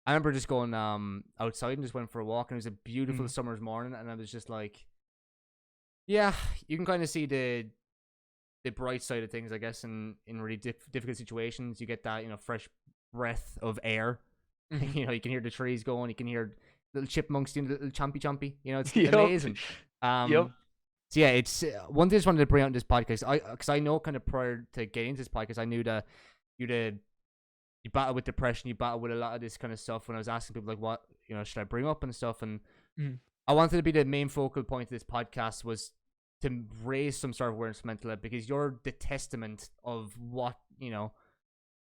I remember just going outside and just went for a walk, and it was a beautiful Mhm. summer's morning, and I was just like, yeah, you can kind of see the bright side of things, I guess. In really difficult situations, you get that, you know, fresh breath of air. Mhm. You know, you can hear the trees going, you can hear little chipmunks doing little chompy chompy. You know, it's Yep. amazing. Yep. So yeah, it's one thing I just wanted to bring out in this podcast. Because I know kind of prior to getting into this podcast, I knew that you battle with depression, you battle with a lot of this kind of stuff. When I was asking people like, what, you know, should I bring up and stuff, and Mhm. I wanted to be the main focal point of this podcast was to raise some sort of awareness of mental health, because you're the testament of what, you know,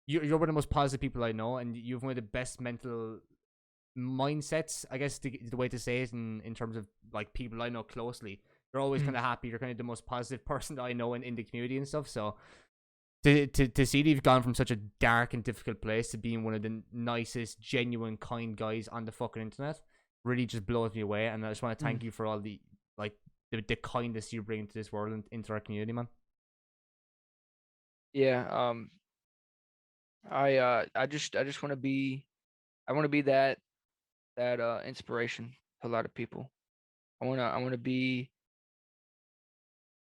you're one of the most positive people I know, and you've one of the best mental mindsets, I guess, the way to say it, in terms of like people I know closely. You're always kind Mhm. of happy. You're kind of the most positive person that I know in the community and stuff. So to see that you've gone from such a dark and difficult place to being one of the nicest, genuine, kind guys on the fucking internet really just blows me away. And I just want to Mhm. thank you for all the like the kindness you bring into this world and into our community, man. Yeah. I just want to be that inspiration to a lot of people. I want to be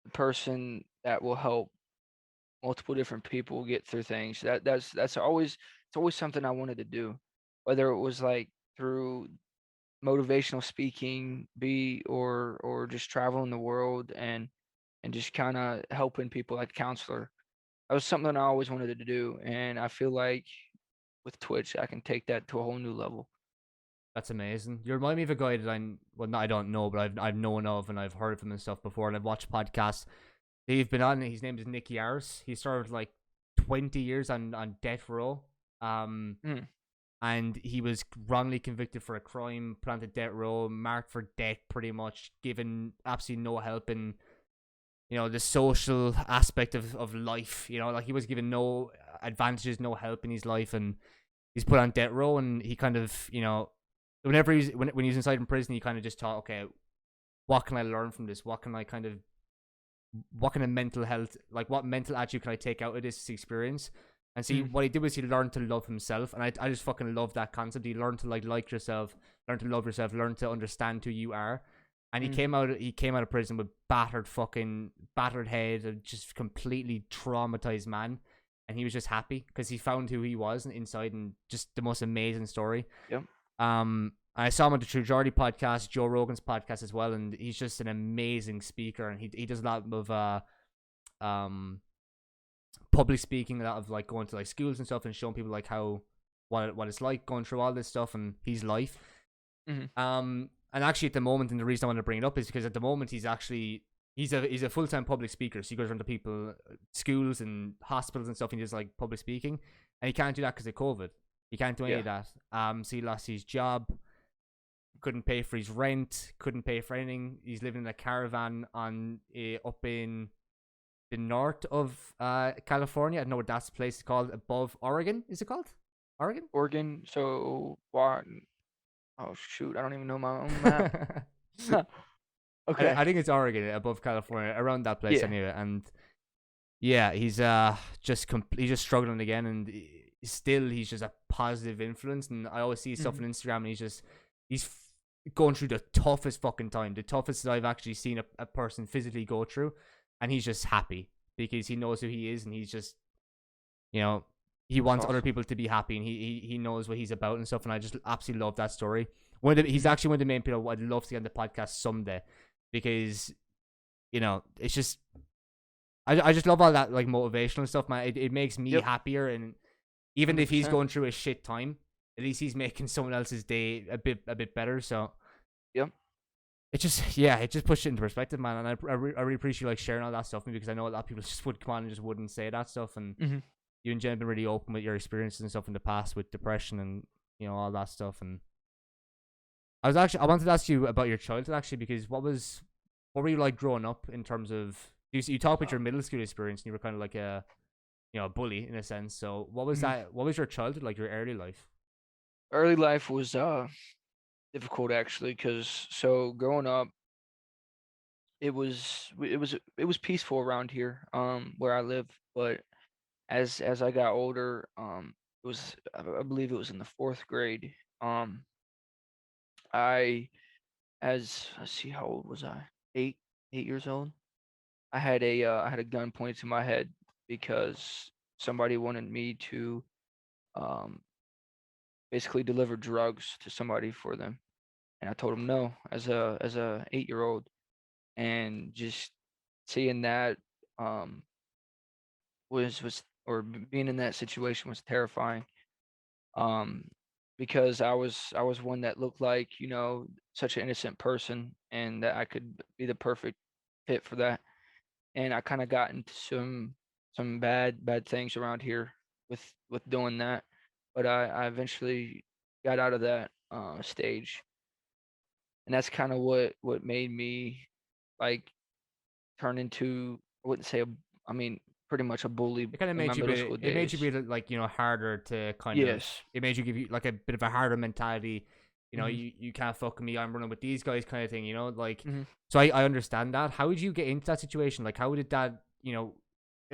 the person that will help multiple different people get through things. It's always something I wanted to do, whether it was like through motivational speaking, be or just traveling the world and just kind of helping people like a counselor. That was something I always wanted to do, and I feel like with Twitch I can take that to a whole new level. That's amazing. You remind me of a guy that I don't know, but I've known of and I've heard of him and stuff before, and I've watched podcasts that he's been on. His name is Nick Yaris. He served like 20 years on death row. Um, Mm, and he was wrongly convicted for a crime, put onto death row, marked for death, pretty much, given absolutely no help in, you know, the social aspect of life. You know, like he was given no advantages, no help in his life, and he's put on death row. And he kind of, you know, whenever when he's inside in prison, he kind of just thought, okay, what can I learn from this? What kind of mental health, like what mental attitude can I take out of this experience? And see, mm, what he did was he learned to love himself, and I just fucking love that concept. He learned to like yourself, learn to love yourself, learn to understand who you are. And he Mm. came out of prison with battered head, and just completely traumatized man. And he was just happy because he found who he was inside, and just the most amazing story. Yep. I saw him on the True Geordie podcast, Joe Rogan's podcast as well, and he's just an amazing speaker, and he does a lot of public speaking, a lot of like going to like schools and stuff and showing people like how what it's like going through all this stuff and his life. Mm-hmm. And actually at the moment, and the reason I want to bring it up is because at the moment he's a full-time public speaker, so he goes around to people, schools and hospitals and stuff, and he does like public speaking, and he can't do that because of COVID. He can't do any of that. So he lost his job, couldn't pay for his rent, couldn't pay for anything. He's living in a caravan on up in the north of California. I don't know what that's place is called, above Oregon. Is it called Oregon? Oregon. So what? Oh shoot! I don't even know my own map. Okay. I think it's Oregon, above California, around that place Yeah. anyway. And yeah, he's he's just struggling again, and still he's just a positive influence. And I always see his stuff Mm-hmm. on Instagram, and he's going through the toughest fucking time, the toughest that I've actually seen a person physically go through, and he's just happy because he knows who he is, and he's just, you know, he wants other Awesome. people to be happy, and he knows what he's about and stuff. And I just absolutely love that story. He's Mm-hmm. actually one of the main people I'd love to get on the podcast someday, because, you know, it's just I just love all that like motivational stuff, man. It makes me Yep. happier, and even if he's 100%. going through a shit time, at least he's making someone else's day a bit better. So Yep. it just puts it into perspective, man. And I really appreciate you like sharing all that stuff with me, because I know a lot of people just would come on and just wouldn't say that stuff. And Mm-hmm. you and Jen have been really open with your experiences and stuff in the past with depression and, you know, all that stuff. And I wanted to ask you about your childhood, actually, because what were you like growing up in terms of, you talk about your middle school experience, and you were kind of like a, you know, a bully in a sense. So what was Mm-hmm. that? What was your childhood like? Your early life? Early life was difficult actually, because so growing up, it was peaceful around here, where I live. But as I got older, it was I believe it was in the fourth grade. I as let's see, how old was I? 8 years old. I had a gun pointed to my head because somebody wanted me to um basically deliver drugs to somebody for them, and I told him no as a 8-year-old. And just seeing that um was or being in that situation was terrifying, um because I was one that looked like, such an innocent person, and that I could be the perfect fit for that. And I kind of got into some bad things around here with doing that, but I eventually got out of that stage. And that's kind of what made me like turn into, I wouldn't say I mean, pretty much a bully It kind of in my made you middle school it made you days. be like, you know, harder to kind of, Yes. it made you give you like a bit of a harder mentality. You know, Hmm. you can't fuck with me. I'm running with these guys, kind of thing. You know, like, Hmm. so I understand that. How did you get into that situation? Like, how did that, you know,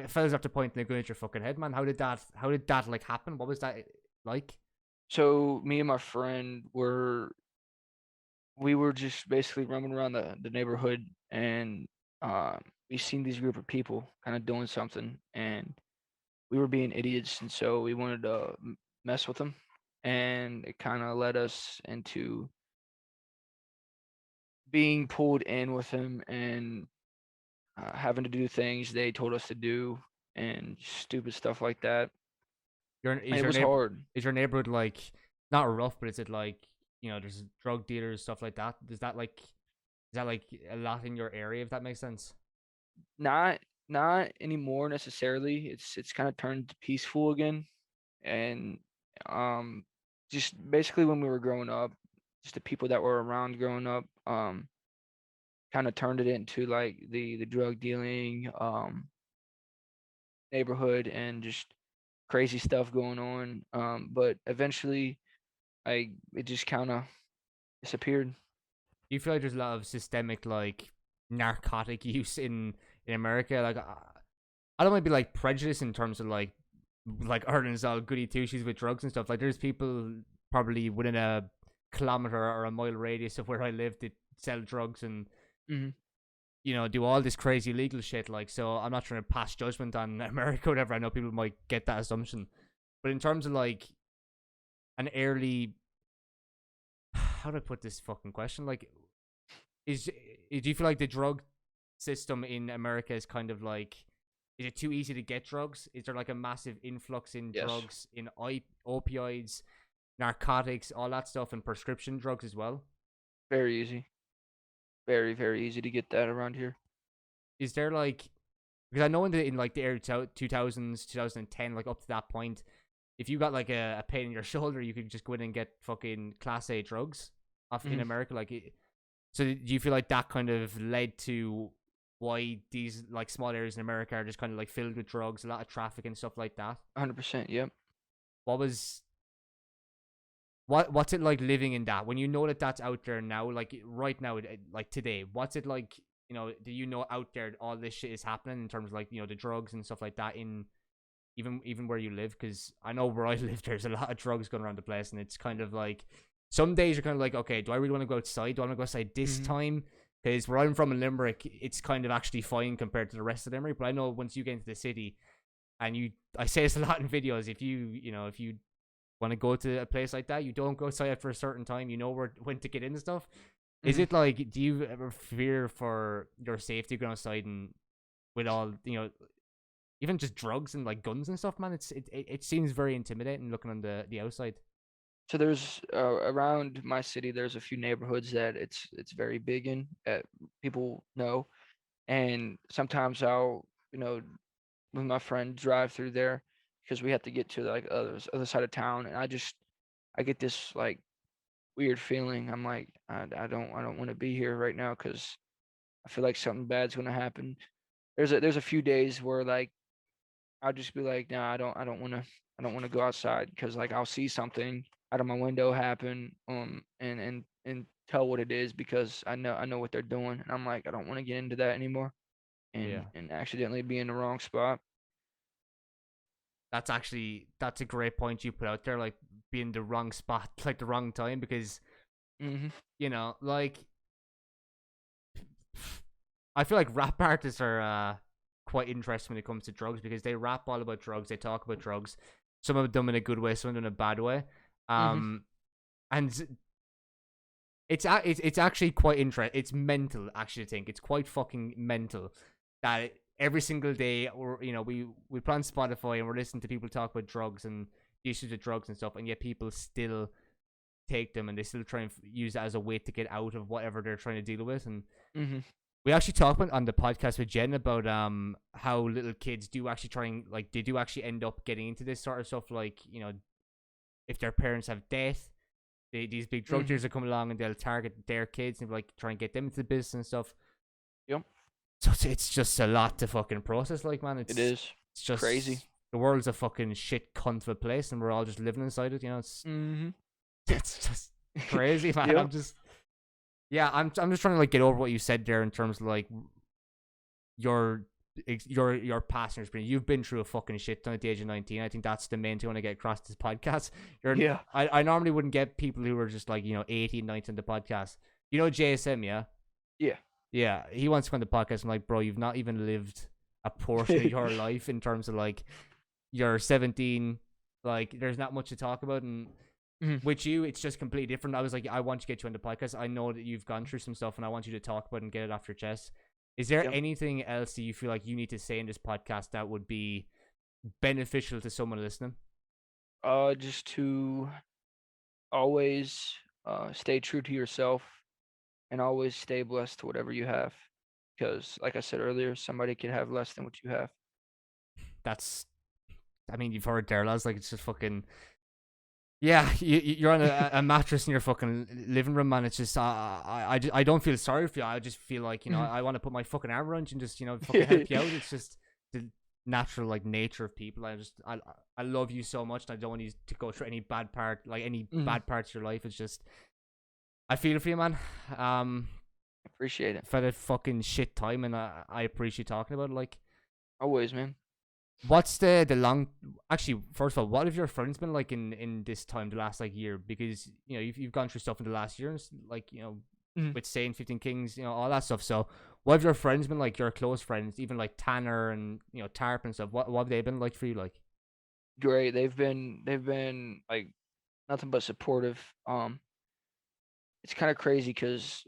fellas have to point the gun at your fucking head, man? How did that like happen? What was that like? So me and my friend we were just basically roaming around the neighborhood, and we seen these group of people kind of doing something, and we were being idiots, and so we wanted to mess with them, and it kind of led us into being pulled in with them, and having to do things they told us to do, and stupid stuff like that. And it was hard. Is your neighborhood like not rough, but is it like, you know, there's drug dealers, stuff like that? Is that like a lot in your area, if that makes sense? Not anymore necessarily. It's kind of turned peaceful again, and um, just basically when we were growing up, just the people that were around growing up, kind of turned it into like the drug dealing neighborhood, and just crazy stuff going on. But eventually, it just kind of disappeared. Do you feel like there's a lot of systemic like narcotic use in America? Like, I don't want to be like prejudiced in terms of like Ireland's all goody two shoes with drugs and stuff. Like, there's people probably within a kilometer or a mile radius of where I live that sell drugs and Hmm. do all this crazy legal shit. Like, so I'm not trying to pass judgment on America or whatever. I know people might get that assumption, but in terms of like an early, how do I put this fucking question? Like, do you feel like the drug system in America is kind of like, is it too easy to get drugs? Is there like a massive influx in Yes, drugs, in opioids, narcotics, all that stuff, and prescription drugs as well? very easy, very very easy to get that around here. Is there like, because I know in like the early 2000s, 2010, like up to that point, if you got like a pain in your shoulder, you could just go in and get fucking class A drugs off in Hmm. America. Like, so do you feel like that kind of led to why these like small areas in America are just kind of like filled with drugs, a lot of traffic and stuff like that? 100%. Yep. What was what's it like living in that when you know that that's out there now, like right now, like today? What's it like? Do you know out there all this shit is happening in terms of like the drugs and stuff like that in even where you live? Because I know where I live, there's a lot of drugs going around the place, and it's kind of like some days you're kind of like, okay, do I really want to go outside? Do I want to go outside this Hmm. time? Because where I'm from in Limerick, it's kind of actually fine compared to the rest of Limerick. But I know once you get into the city, and I say this a lot in videos, if you want to go to a place like that, you don't go outside for a certain time. You know when to get in and stuff. Is Hmm. it like, do you ever fear for your safety going outside and with all even just drugs and like guns and stuff, man? It seems very intimidating looking on the outside. So there's around my city, there's a few neighborhoods that it's very big in that people know, and sometimes I'll with my friend drive through there because we have to get to like other side of town, and I get this like weird feeling. I'm like I don't want to be here right now because I feel like something bad's gonna happen. There's a few days where like I'll just be like, nah, I don't wanna go outside because like I'll see something out of my window happen, and tell what it is because I know what they're doing, and I'm like, I don't wanna get into that anymore and Yeah, and accidentally be in the wrong spot. that's a great point you put out there, like being the wrong spot, like the wrong time, because Mhm. like I feel like rap artists are quite interesting when it comes to drugs because they rap all about drugs, they talk about drugs, some of them in a good way, some of them in a bad way. Mhm. And it's actually quite interesting. It's mental, actually. I think it's quite fucking mental that every single day, or we put on Spotify and we're listening to people talk about drugs and the issues with drugs and stuff, and yet people still take them and they still try and use that as a way to get out of whatever they're trying to deal with. And Mhm. we actually talked about on the podcast with Jen about how little kids do actually try and like they do actually end up getting into this sort of stuff, like if their parents have death, these big drug Mhm. dealers will come along and they'll target their kids and like try and get them into the business and stuff. Yep. So it's just a lot to fucking process. Like, man, It it's is. it's It's crazy. just the world's a fucking shit cunt of a place, and we're all just living inside it. It's Mhm. it's just crazy, man. Yep. I'm just trying to like get over what you said there in terms of like your your past experience. You've been through a fucking shit ton at the age of 19. I think that's the main thing I want to get across this podcast. Yeah. I normally wouldn't get people who are just like 18, 19 the podcast. JSM, yeah. Yeah. Yeah, he wants to come on the podcast. I'm like, bro, you've not even lived a portion of your life in terms of like you're 17. Like, there's not much to talk about, and Mhm. with you, it's just completely different. I was like, I want to get you on the podcast. I know that you've gone through some stuff, and I want you to talk about it and get it off your chest. Is there Yep. anything else that you feel like you need to say in this podcast that would be beneficial to someone listening? Just to always stay true to yourself and always stay blessed to whatever you have. Because, like I said earlier, somebody can have less than what you have. That's, I mean, you've heard there, lads. Like, it's just fucking. Yeah, you're on a mattress in your fucking living room, man. It's just, I don't feel sorry for you. I just feel like, Mhm. I want to put my fucking arm around you and just, fucking help you out. It's just the natural, like, nature of people. I love you so much, and I don't want you to go through any bad part, like, any Mhm. bad parts of your life. It's just, I feel for you, man. Appreciate it. For that fucking shit time, and I appreciate talking about it. Like, Always, man. what's the long? Actually, first of all, what have your friends been like in this time, the last like year? Because you've gone through stuff in the last year, and like Mhm. with Sane 15 Kings, all that stuff. So what have your friends been like, your close friends, even like Tanner and Tarp and stuff? What have they been like for you, like? Great. They've been like nothing but supportive. It's kind of crazy because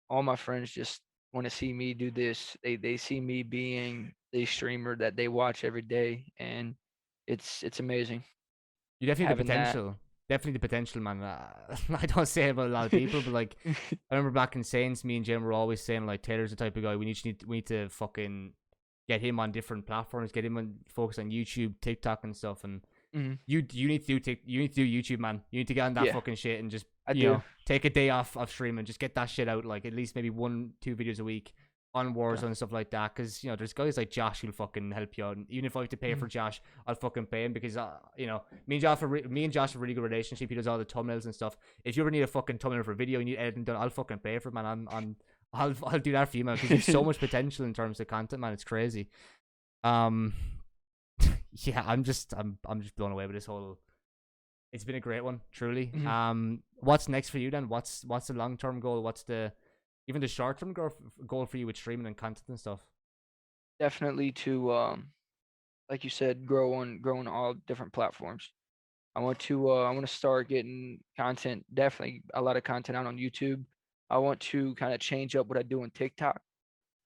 all my friends just want to see me do this. They see me being the streamer that they watch every day, and it's amazing You definitely the having that. potential. Definitely the potential, man. I don't say it about a lot of people, but like I remember back in Saints, me and Jim were always saying like Taylor's the type of guy we need to fucking get him on different platforms, get him on focus on YouTube, TikTok and stuff. And Mhm. you need to you need to do YouTube, man. You need to get on that Yeah, fucking shit and just I do. take a day off of streaming, just get that shit out, like at least maybe 1-2 videos a week on Warzone Okay. and stuff like that. Because there's guys like Josh who'll fucking help you out. And even if I have to pay for Mhm. Josh, I'll fucking pay him because me and Josh have a really good relationship. He does all the thumbnails and stuff. If you ever need a fucking thumbnail for a video, you need editing done, I'll fucking pay for it, man. I'll do that for you, man, because you've so much potential in terms of content, man. It's crazy. Um, yeah, I'm just blown away with this whole. It's been a great one, truly. Mhm. What's next for you then? What's the long term goal? What's the even the short term goal for you with streaming and content and stuff? Definitely to like you said, grow on all different platforms. I want to start getting content, definitely a lot of content out on YouTube. I want to kind of change up what I do on TikTok,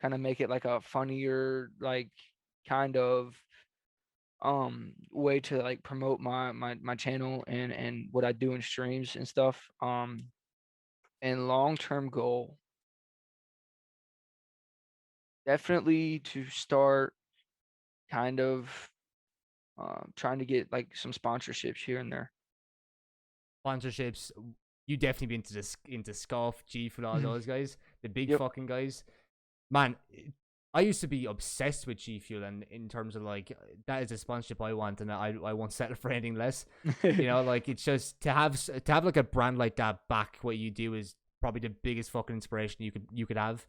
kind of make it like a funnier, like kind of way to like promote my channel and what I do in streams and stuff. And long-term goal, definitely to start kind of trying to get like some sponsorships here and there. Sponsorships. You definitely be into this into Scuff, G for all Mhm. those guys, the big Yep. fucking guys. Man, I used to be obsessed with G Fuel, and in terms of like that is a sponsorship I want, and I won't settle for anything less. Like it's just to have like a brand like that back what you do is probably the biggest fucking inspiration you could have.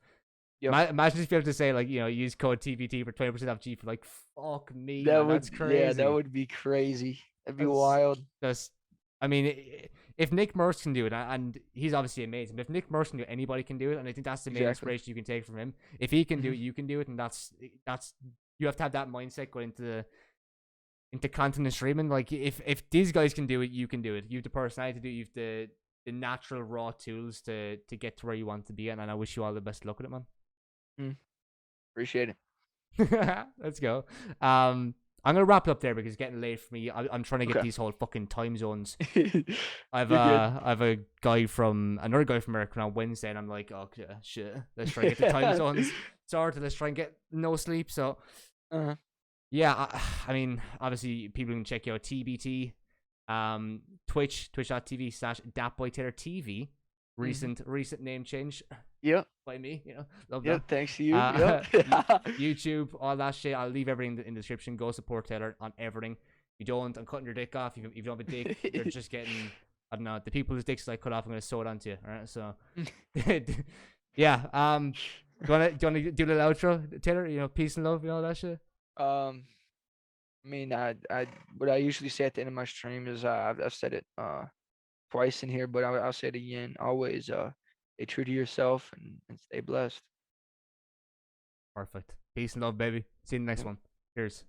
Yep. Imagine if you have to say like use code TVT for 20% off G for like fuck me, That man, would that's yeah, that crazy. would be crazy. That'd be That's wild. that's. I mean, if Nick Merckx can do it, and he's obviously amazing, but if Nick Merckx can do it, anybody can do it, and I think that's the main Exactly. inspiration you can take from him. If he can do Mhm. it, you can do it, and that's you have to have that mindset going into content and streaming. Like if these guys can do it, you can do it. You have the personality to do it. You have the natural raw tools to get to where you want to be, and I wish you all the best luck with it, man. Mm, appreciate it. Let's go. I'm gonna wrap it up there because it's getting late for me. I'm trying to get Okay. these whole fucking time zones. You're good. I've a guy from another guy from America on Wednesday, and I'm like, oh yeah, shit. Let's try and get the time zones sorted. Let's try and get no sleep. So Uh-huh. yeah, I mean, obviously people can check you out TBT, twitch.tv/ThatBoyTaylor TV. Mhm. Recent name change Yep. by me. Love Yep. that. Thanks to you. Yep. YouTube, all that shit. I'll leave everything in the description. Go support Taylor on everything. If you don't, I'm cutting your dick off. If you don't have a dick, you're just getting, I don't know, the people whose dicks I cut off, I'm going to sew it onto you. All right. So, yeah. Do you wanna do the outro, Taylor? Peace and love, all that shit. um, I mean, what I usually say at the end of my stream is I've said it twice in here, but I'll say it again. Always stay true to yourself and stay blessed. Perfect. Peace and love, baby. See you in the next Yep. one. Cheers.